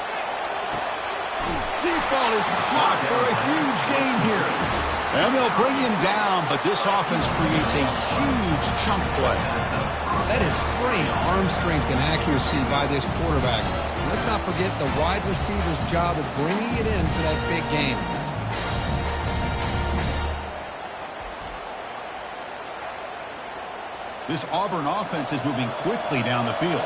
Deep ball is caught for a huge gain here. And they'll bring him down, but this offense creates a huge chunk play. That is great arm strength and accuracy by this quarterback. Let's not forget the wide receiver's job of bringing it in for that big game. This Auburn offense is moving quickly down the field.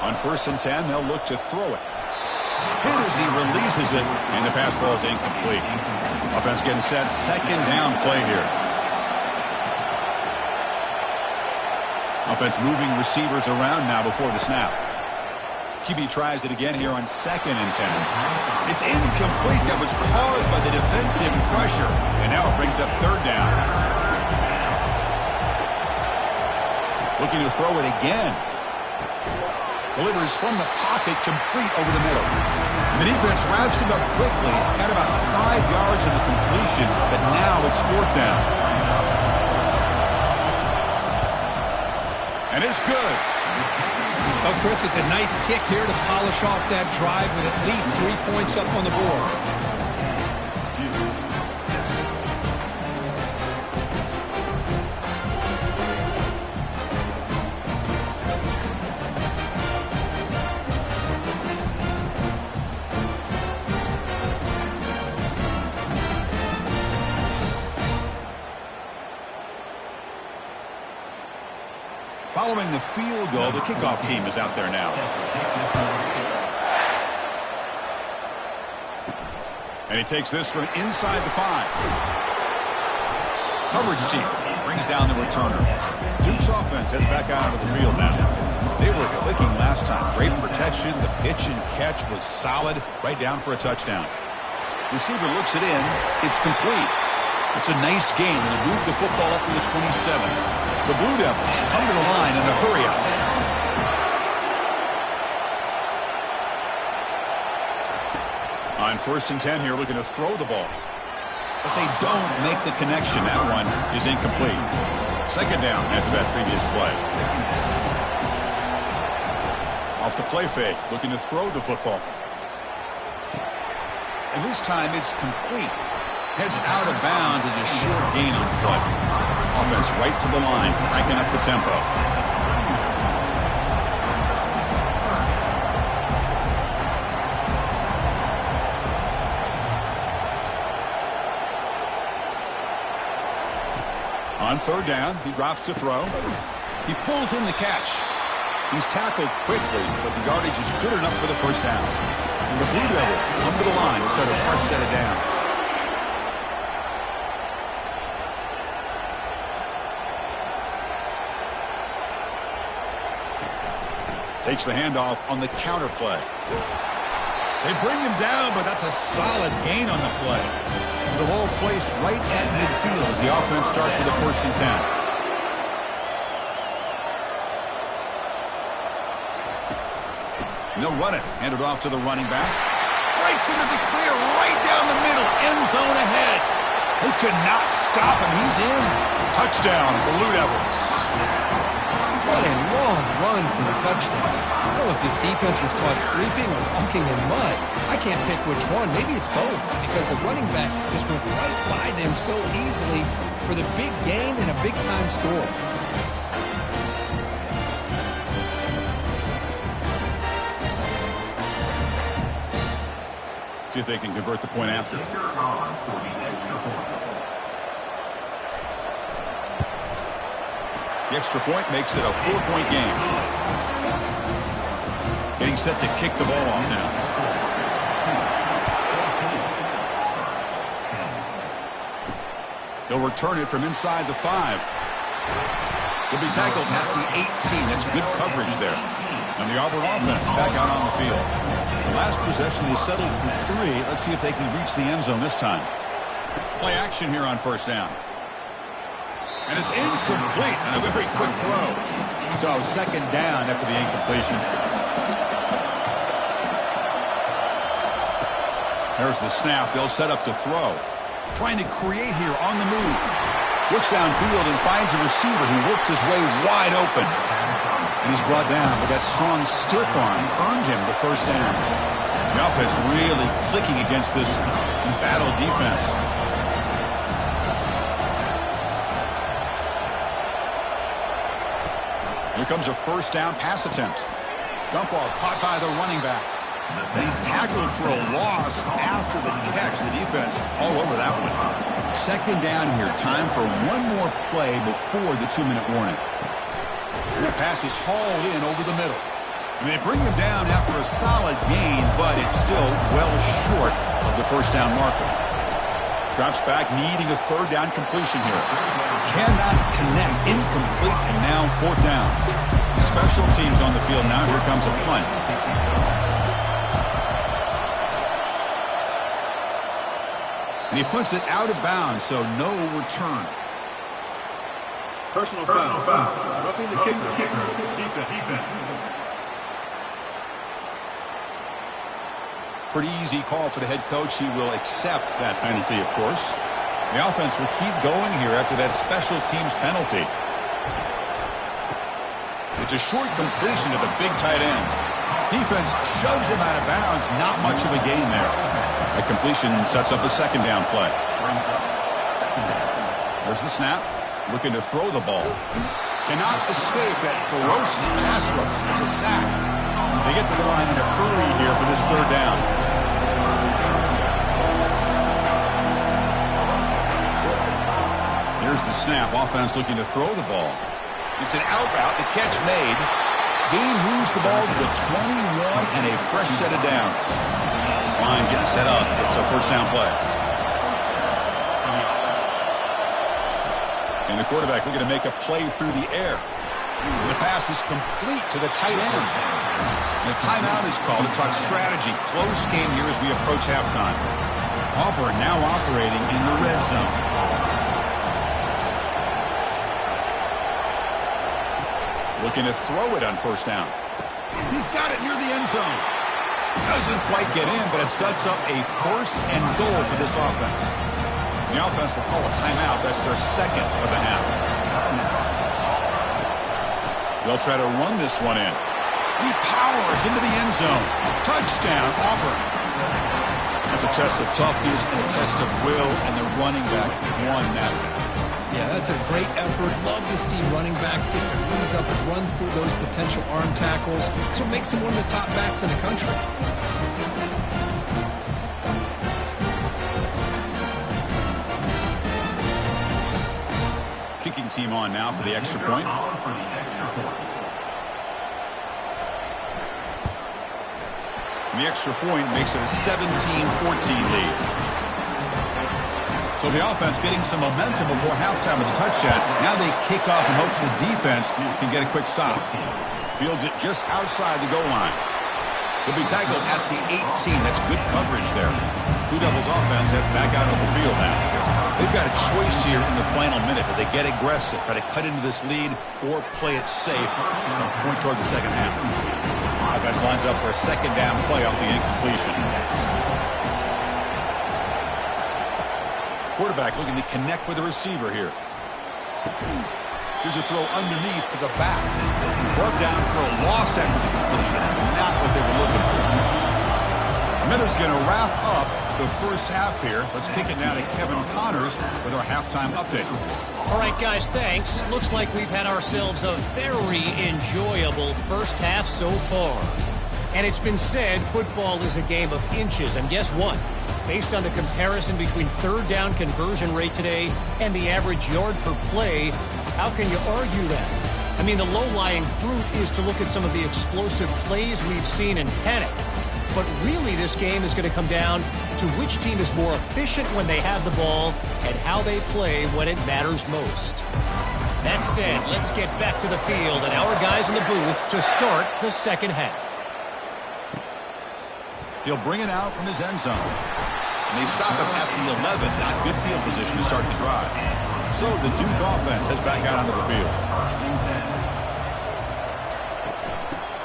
On 1st and 10, they'll look to throw it. Hit as he releases it, and the pass ball is incomplete. Offense getting set. Second down play here. Offense moving receivers around now before the snap. QB tries it again here on 2nd and 10. It's incomplete. That was caused by the defensive pressure, and now it brings up 3rd down. Looking to throw it again. Delivers from the pocket, complete over the middle. And the defense wraps him up quickly. Got about 5 yards in the completion, but now it's 4th down. And it's good. Well, Chris, it's a nice kick here to polish off that drive with at least 3 points up on the board. Following the field goal, the kickoff team is out there now. And he takes this from inside the 5. Coverage team brings down the returner. Duke's offense heads back out onto the field now. They were clicking last time. Great protection. The pitch and catch was solid. Right down for a touchdown. Receiver looks it in. It's complete. It's a nice game. They move the football up to the 27. The Blue Devils come to the line in the hurry-up. On 1st and 10 here, looking to throw the ball. But they don't make the connection. That one is incomplete. 2nd down after that previous play. Off the play fake, looking to throw the football. And this time it's complete. Heads out of bounds as a short gain on the play. Offense right to the line, cranking up the tempo. On third down, he drops to throw. He pulls in the catch. He's tackled quickly, but the yardage is good enough for the first down. And the Blue Devils come to the line to start a fresh set of downs. Takes the handoff on the counter play. They bring him down, but that's a solid gain on the play. So the ball placed right at midfield as the offense starts with a 1st and 10. And they'll run it. Hand it off to the running back. Breaks into the clear right down the middle. End zone ahead. They could not stop him. He's in. Touchdown, Blue Devils. What a long run for the touchdown. I don't know if this defense was caught sleeping or walking in mud. I can't pick which one. Maybe it's both, because the running back just went right by them so easily for the big gain and a big-time score. See if they can convert the point after. The extra point makes it a 4-point game. Getting set to kick the ball off now. He'll return it from inside the 5. He'll be tackled at the 18. That's good coverage there. And the Auburn offense back out on the field. The last possession, they settled for 3. Let's see if they can reach the end zone this time. Play action here on first down. And it's incomplete and a very quick throw. So second down after the incompletion. There's the snap. They'll set up to throw. Trying to create here on the move. Looks downfield and finds a receiver who worked his way wide open. And he's brought down, but that strong stiff arm earned him the first down. The offense really clicking against this embattled defense. Here comes a first down pass attempt. Dump ball's caught by the running back. And he's tackled for a loss after the catch. The defense all over that one. Second down here. Time for one more play before the 2-minute warning. And the pass is hauled in over the middle. And they bring him down after a solid gain, but it's still well short of the first down marker. Drops back, needing a third down completion here. Cannot connect. Incomplete, and now 4th down. Special teams on the field now. Here comes a punt. And he punts it out of bounds, so no return. Personal foul. Roughing the kicker. Defense. Pretty easy call for the head coach. He will accept that penalty, of course. The offense will keep going here after that special teams penalty. It's a short completion to the big tight end. Defense shoves him out of bounds. Not much of a gain there. A completion sets up a second down play. There's the snap. Looking to throw the ball. Cannot escape that ferocious pass rush. It's a sack. They get to the line in a hurry here for this third down. Here's the snap. Offense looking to throw the ball. It's an out route. The catch made. Gain moves the ball to the 21 and a fresh set of downs. This line getting set up. It's a first down play. And the quarterback looking to make a play through the air. The pass is complete to the tight end. And a timeout is called to talk strategy. Close game here as we approach halftime. Auburn now operating in the red zone. Looking to throw it on first down. He's got it near the end zone. Doesn't quite get in, but it sets up a first and goal for this offense. The offense will call a timeout. That's their second of the half. They'll try to run this one in. He powers into the end zone. Touchdown, Auburn. It's a test of toughness and a test of will, and the running back won that. Yeah, that's a great effort. Love to see running backs get their knees up and run through those potential arm tackles. So it makes him one of the top backs in the country. Kicking team on now for the extra point. The extra point makes it a 17-14 lead. So the offense getting some momentum before halftime with a touchdown. Now they kick off and hopes the defense can get a quick stop. Fields it just outside the goal line. He'll be tackled at the 18. That's good coverage there. Blue Devils offense heads back out on the field now. They've got a choice here in the final minute. Do they get aggressive, try to cut into this lead, or play it safe and point toward the second half? Offense lines up for a second down play off the incompletion. Quarterback looking to connect with the receiver here. Here's a throw underneath to the back. Brought down for a loss after the completion. Not what they were looking for. Miller's going to wrap up the first half here. Let's kick it now to Kevin Connors with our halftime update. All right, guys, thanks. Looks like we've had ourselves a very enjoyable first half so far. And it's been said football is a game of inches. And guess what? Based on the comparison between third down conversion rate today and the average yard per play, how can you argue that? I mean, the low-lying fruit is to look at some of the explosive plays we've seen in panic. But really, this game is going to come down to which team is more efficient when they have the ball and how they play when it matters most. That said, let's get back to the field and our guys in the booth to start the second half. He'll bring it out from his end zone. And they stop him at the 11. Not good field position to start the drive. So the Duke offense heads back out onto the field.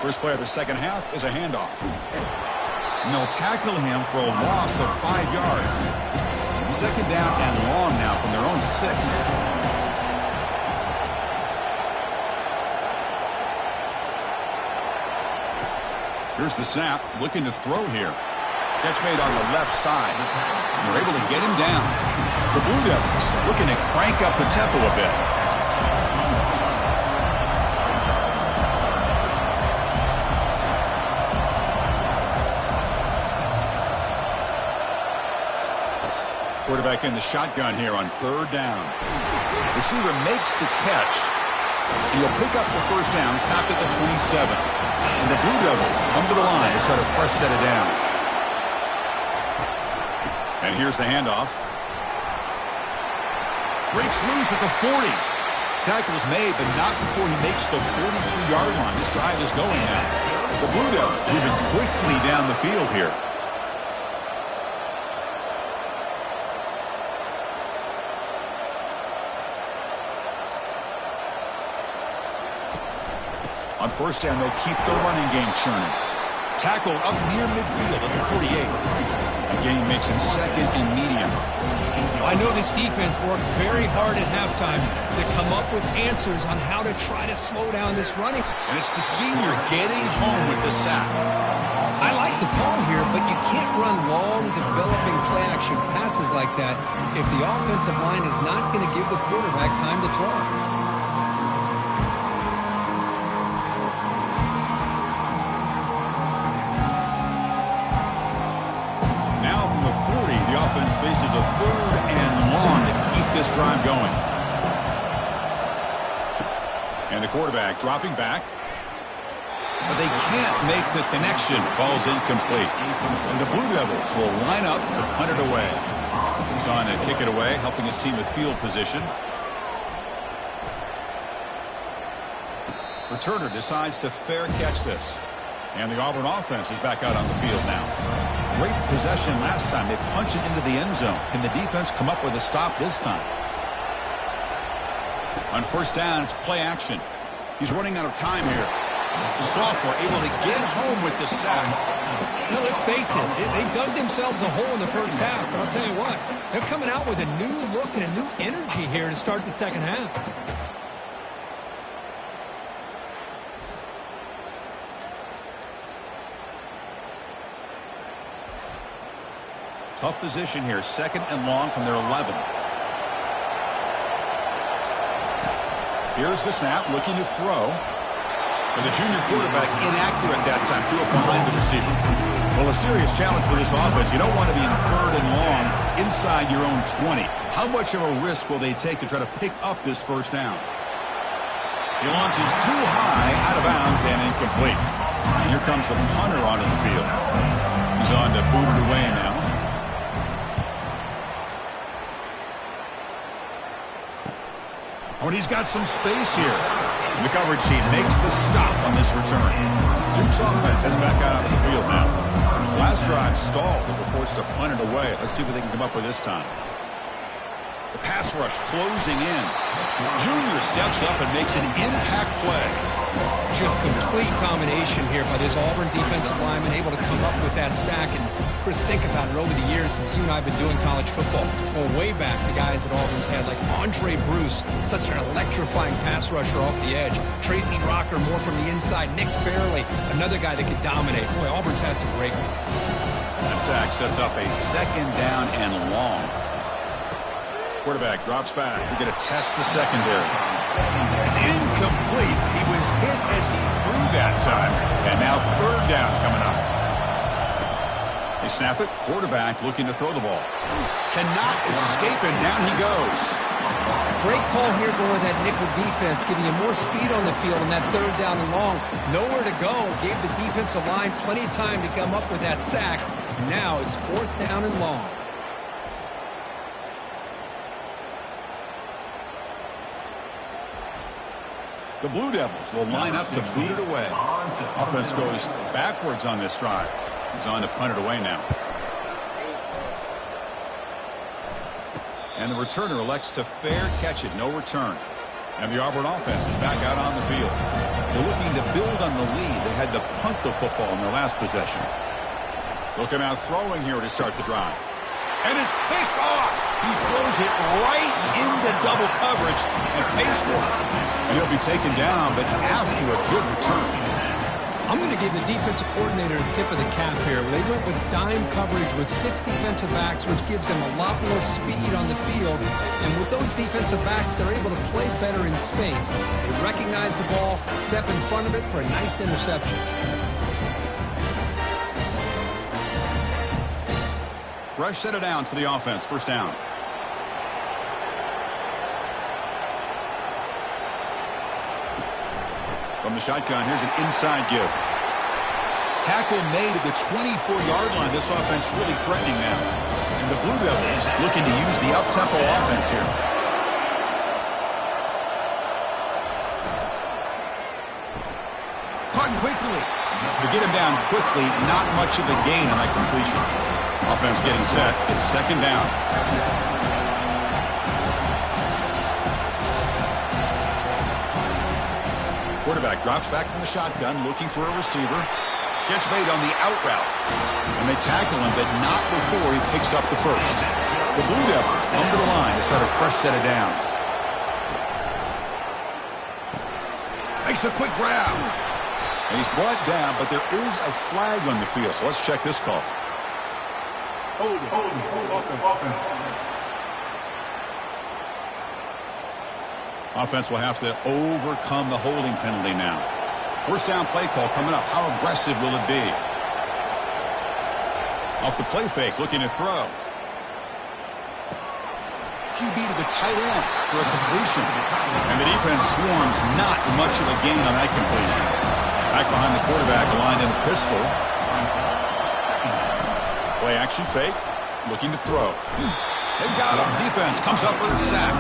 First play of the second half is a handoff. And they'll tackle him for a loss of 5 yards. Second down and long now from their own 6. Here's the snap, looking to throw here. Catch made on the left side. And they're able to get him down. The Blue Devils looking to crank up the tempo a bit. Quarterback in the shotgun here on third down. Receiver makes the catch. And he'll pick up the first down, stopped at the 27. And the Blue Devils come to the line to start a fresh set of downs. And here's the handoff. Breaks loose at the 40. Tackle's made, but not before he makes the 43-yard line. This drive is going now. The Blue Devils moving quickly down the field here. On first down, they'll keep the running game churning. Tackled up near midfield at the 48. A gain makes him second and medium. I know this defense works very hard at halftime to come up with answers on how to try to slow down this running. And it's the senior getting home with the sack. I like the call here, but you can't run long, developing play-action passes like that if the offensive line is not going to give the quarterback time to throw. Offense faces a third and long to keep this drive going. And the quarterback dropping back. But they can't make the connection. Ball's incomplete. And the Blue Devils will line up to punt it away. He's on to kick it away, helping his team with field position. Returner decides to fair catch this. And the Auburn offense is back out on the field now. Great possession last time. They punch it into the end zone. Can the defense come up with a stop this time? On first down, it's play action. He's running out of time here. The sophomore able to get home with the sack. No, let's face it. They dug themselves a hole in the first half. But I'll tell you what, they're coming out with a new look and a new energy here to start the second half. Tough position here. 2nd and long from their 11. Here's the snap, looking to throw. And the junior quarterback inaccurate that time, threw it behind the receiver. Well, a serious challenge for this offense. You don't want to be in 3rd and long inside your own 20. How much of a risk will they take to try to pick up this 1st down? He launches too high, out of bounds, and incomplete. And here comes the punter onto the field. He's on to boot it away now. Oh, and he's got some space here. And the coverage team makes the stop on this return. Duke's offense heads back out onto the field now. Last drive stalled and were forced to punt it away. Let's see what they can come up with this time. The pass rush closing in. Junior steps up and makes an impact play. Just complete domination here by this Auburn defensive lineman, able to come up with that sack. And Chris, think about it over the years since you and I have been doing college football. Well, way back, the guys that Auburn's had, like Andre Bruce, such an electrifying pass rusher off the edge. Tracy Rocker, more from the inside. Nick Fairley, another guy that could dominate. Boy, Auburn's had some great ones. That sack sets up a 2nd down and long. Quarterback drops back. We're going to test the secondary. It's incomplete. He was hit as he threw that time. And now 3rd down coming up. They snap it. Quarterback looking to throw the ball. Cannot escape it. Down he goes. Great call here going with that nickel defense, giving you more speed on the field on that 3rd down and long. Nowhere to go. Gave the defensive line plenty of time to come up with that sack. Now it's 4th down and long. The Blue Devils will line up to boot it away. Offense goes backwards on this drive. He's on to punt it away now. And the returner elects to fair catch it. No return. And the Auburn offense is back out on the field. They're looking to build on the lead. They had to punt the football in their last possession. Looking out throwing here to start the drive. And it's picked off. He throws it right into double coverage and pays for it. And he'll be taken down, but after a good return. I'm going to give the defensive coordinator a tip of the cap here. They went with dime coverage with 6 defensive backs, which gives them a lot more speed on the field. And with those defensive backs, they're able to play better in space. They recognize the ball, step in front of it for a nice interception. Fresh set of downs for the offense. 1st down. From the shotgun, here's an inside give. Tackle made at the 24-yard line. This offense really threatening now. And the Blue Devils looking to use the up-tempo offense here. Caught quickly. To get him down quickly, not much of a gain on that completion. Offense getting set. It's 2nd down. Quarterback drops back from the shotgun, looking for a receiver. Catch made on the out route. And they tackle him, but not before he picks up the 1st. The Blue Devils come to the line to set a fresh set of downs. Makes a quick grab. And he's brought down, but there is a flag on the field, so let's check this call. Hold it. Offense will have to overcome the holding penalty now. 1st down play call coming up. How aggressive will it be? Off the play fake, looking to throw. QB to the tight end for a completion. And the defense swarms, not much of a gain on that completion. Back behind the quarterback, aligned in the pistol. Play action fake, looking to throw. They got him. Defense comes up with a sack.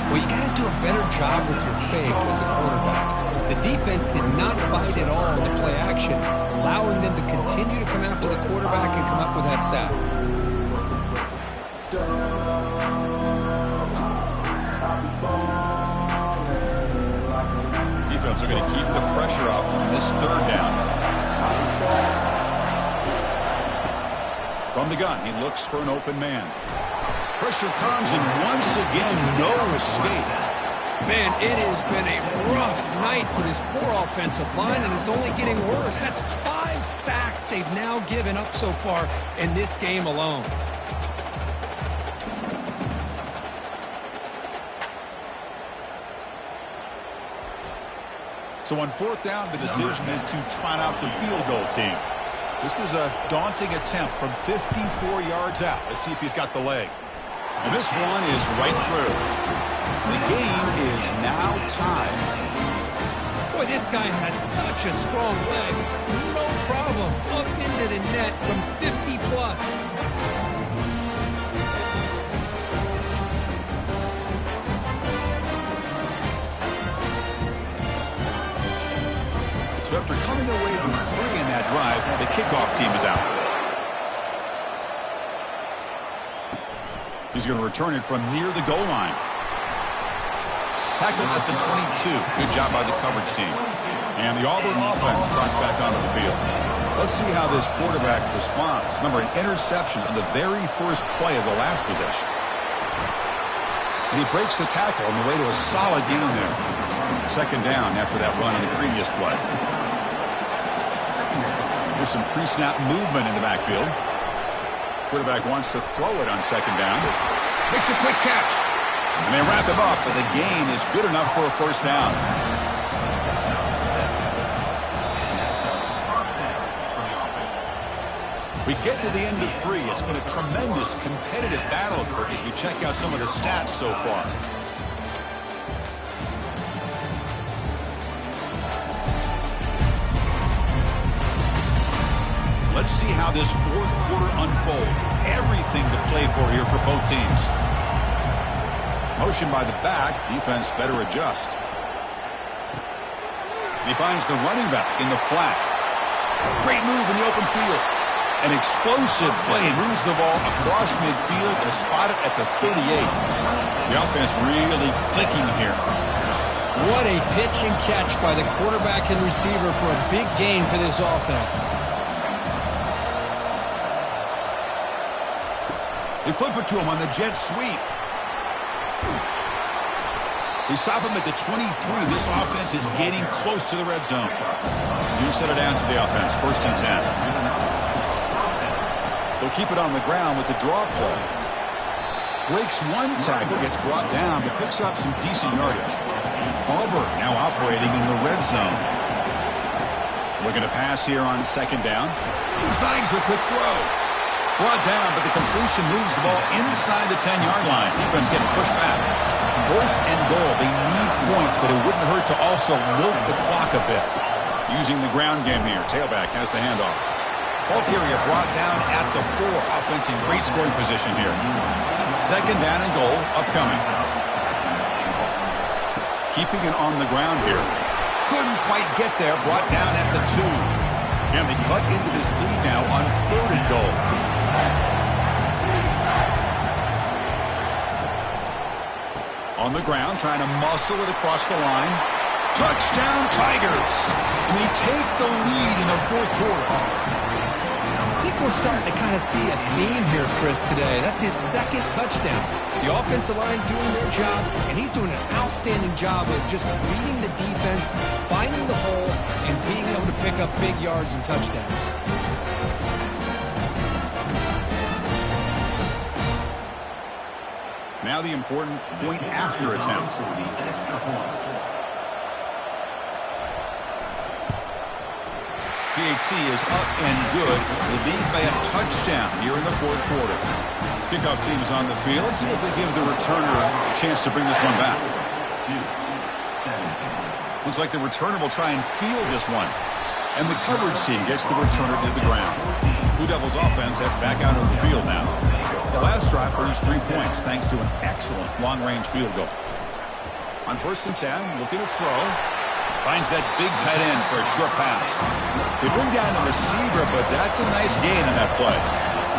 Well, you got to do a better job with your fake as the quarterback. The defense did not bite at all in the play action, allowing them to continue to come after the quarterback and come up with that sack. Defense are going to keep the pressure up on this 3rd down. From the gun, he looks for an open man. Pressure comes, and once again, no escape. Man, it has been a rough night for this poor offensive line, and it's only getting worse. That's 5 sacks they've now given up so far in this game alone. So on fourth down, the decision is to trot out the field goal team. This is a daunting attempt from 54 yards out. Let's see if he's got the leg. And this one is right through. The game is now tied. Boy, this guy has such a strong leg. No problem. Up into the net from 50 plus. So after coming away with 3 in that drive, the kickoff team is out. He's going to return it from near the goal line. Tackled at the 22. Good job by the coverage team. And the Auburn offense trots back onto the field. Let's see how this quarterback responds. Remember, an interception on the very first play of the last possession. And he breaks the tackle on the way to a solid gain there. Second down after that run on the previous play. There's some pre-snap movement in the backfield. Quarterback wants to throw it on second down. Makes a quick catch. And they wrap him up, but the gain is good enough for a first down. We get to the end of 3. It's been a tremendous competitive battle, Kirk, as we check out some of the stats so far. Let's see how this fourth quarter unfolds. Everything to play for here for both teams. Motion by the back. Defense better adjust. He finds the running back in the flat. Great move in the open field. An explosive play. Moves the ball across midfield to spot it at the 38. The offense really clicking here. What a pitch and catch by the quarterback and receiver for a big gain for this offense. They flip it to him on the jet sweep. They stop him at the 23. This offense is getting close to the red zone. You set it down to the offense. 1st and 10. They'll keep it on the ground with the draw play. Breaks one tackle, gets brought down, but picks up some decent yardage. Auburn now operating in the red zone. Looking to pass here on second down. Snags the quick throw. Brought down, but the completion moves the ball inside the 10-yard line. Defense getting pushed back. 1st and goal. They need points, but it wouldn't hurt to also milk the clock a bit. Using the ground game here. Tailback has the handoff. Ball carrier brought down at the 4. Offense in great scoring position here. Second down and goal upcoming. Keeping it on the ground here. Couldn't quite get there. Brought down at the 2. And they cut into this lead now on 3rd and goal. On the ground, trying to muscle it across the line. Touchdown, Tigers! And they take the lead in the 4th quarter. I think we're starting to kind of see a theme here, Chris, today. That's his 2nd touchdown. The offensive line doing their job, and he's doing an outstanding job of just reading the defense, finding the hole, and being able to pick up big yards and touchdowns. Now the important point after attempt. PAT is up and good. The lead by a touchdown here in the 4th quarter. Kickoff team is on the field. Let's see if they give the returner a chance to bring this one back. Looks like the returner will try and field this one. And the coverage team gets the returner to the ground. Blue Devils offense heads back out on the field now. The last drive produced 3 points thanks to an excellent long-range field goal. On 1st and 10, looking to throw. Finds that big tight end for a short pass. They bring down the receiver, but that's a nice gain in that play.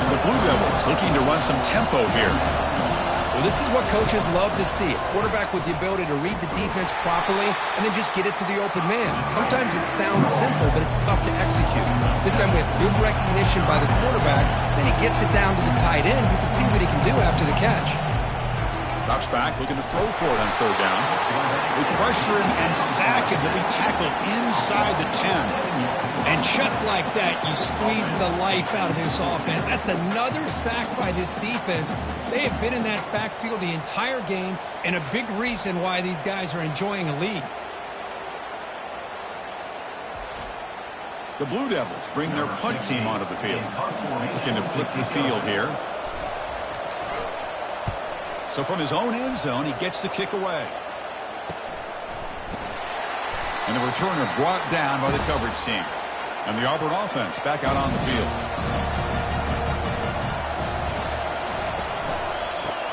And the Blue Devils looking to run some tempo here. Well, this is what coaches love to see. A quarterback with the ability to read the defense properly and then just get it to the open man. Sometimes it sounds simple, but it's tough to execute. This time we have good recognition by the quarterback. Then he gets it down to the tight end. You can see what he can do after the catch. Drops back, looking to throw for it on 3rd down. They pressure him and sack him. He'll be tackled inside the 10. And just like that, you squeeze the life out of this offense. That's another sack by this defense. They have been in that backfield the entire game, and a big reason why these guys are enjoying a lead. The Blue Devils bring their punt team onto the field. Looking to flip the field here. So from his own end zone, he gets the kick away. And the returner brought down by the coverage team. And the Auburn offense back out on the field.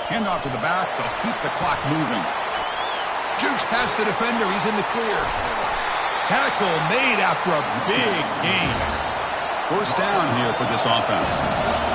Handoff to the back. They'll keep the clock moving. Jukes past the defender. He's in the clear. Tackle made after a big gain. First down here for this offense.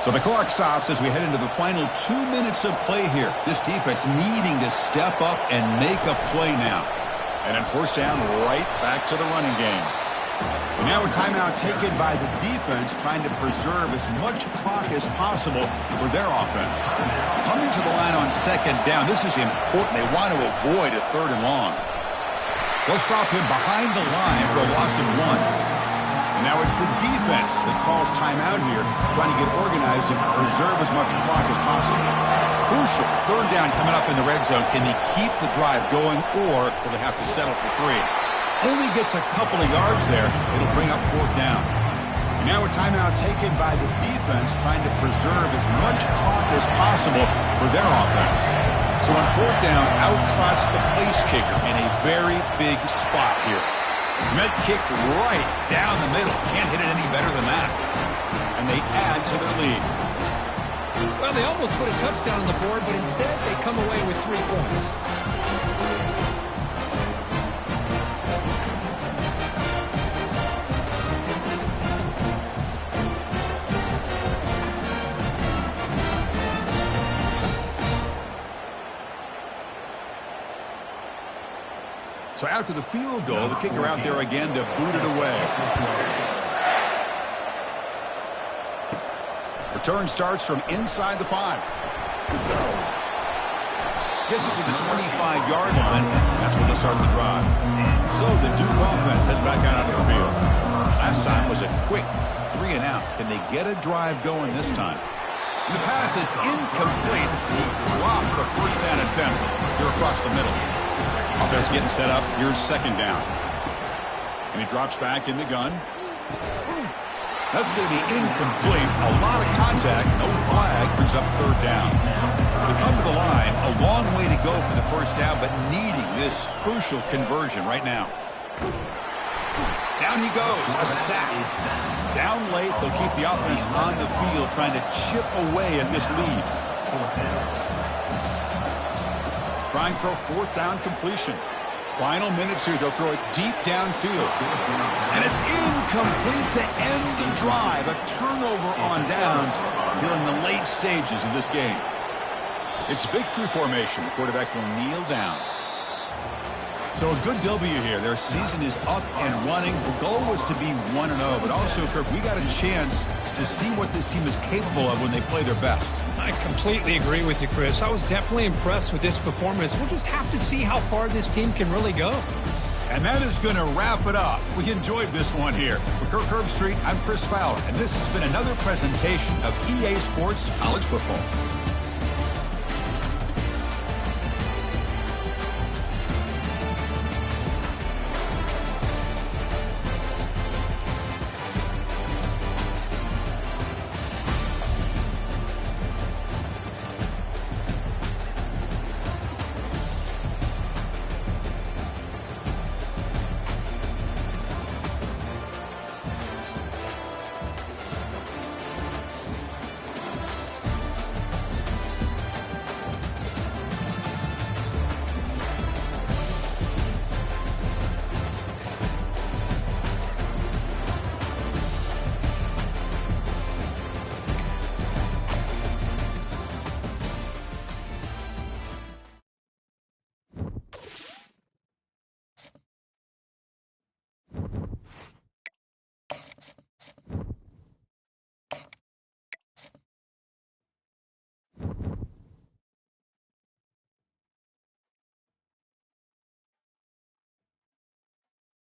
So the clock stops as we head into the final 2 minutes of play here. This defense needing to step up and make a play now. And then first down, right back to the running game. And now a timeout taken by the defense, trying to preserve as much clock as possible for their offense. Coming to the line on second down, this is important. They want to avoid a third and long. They'll stop him behind the line for a loss of 1. Now it's the defense that calls timeout here, trying to get organized and preserve as much clock as possible. Crucial third down coming up in the red zone. Can they keep the drive going, or will they have to settle for 3? Only gets a couple of yards there. It'll bring up fourth down. And now a timeout taken by the defense, trying to preserve as much clock as possible for their offense. So on fourth down, out trots the place kicker in a very big spot here. Met kick right down the middle. Can't hit it any better than that. And they add to their lead. Well, they almost put a touchdown on the board, but instead they come away with 3 points. So after the field goal, the kicker out there again to boot it away. Return starts from inside the 5. Gets it to the 25-yard line. That's where they'll start the drive. So the Duke offense heads back out onto the field. Last time was a quick 3 and out. Can they get a drive going this time? And the pass is incomplete. He dropped the first down attempt here across the middle. Offense getting set up. Here's second down. And he drops back in the gun. That's going to be incomplete. A lot of contact. No flag. Brings up third down. They come to the line. A long way to go for the first down, but needing this crucial conversion right now. Down he goes. A sack. Down late. They'll keep the offense on the field, trying to chip away at this lead. Trying for a fourth down completion. Final minutes here. They'll throw it deep downfield. And it's incomplete to end the drive. A turnover on downs here in the late stages of this game. It's victory formation. The quarterback will kneel down. So a good W here. Their season is up and running. The goal was to be 1-0, but also, Kirk, we got a chance to see what this team is capable of when they play their best. I completely agree with you, Chris. I was definitely impressed with this performance. We'll just have to see how far this team can really go. And that is going to wrap it up. We enjoyed this one here. For Kirk Herbstreit, I'm Chris Fowler, and this has been another presentation of EA Sports College Football.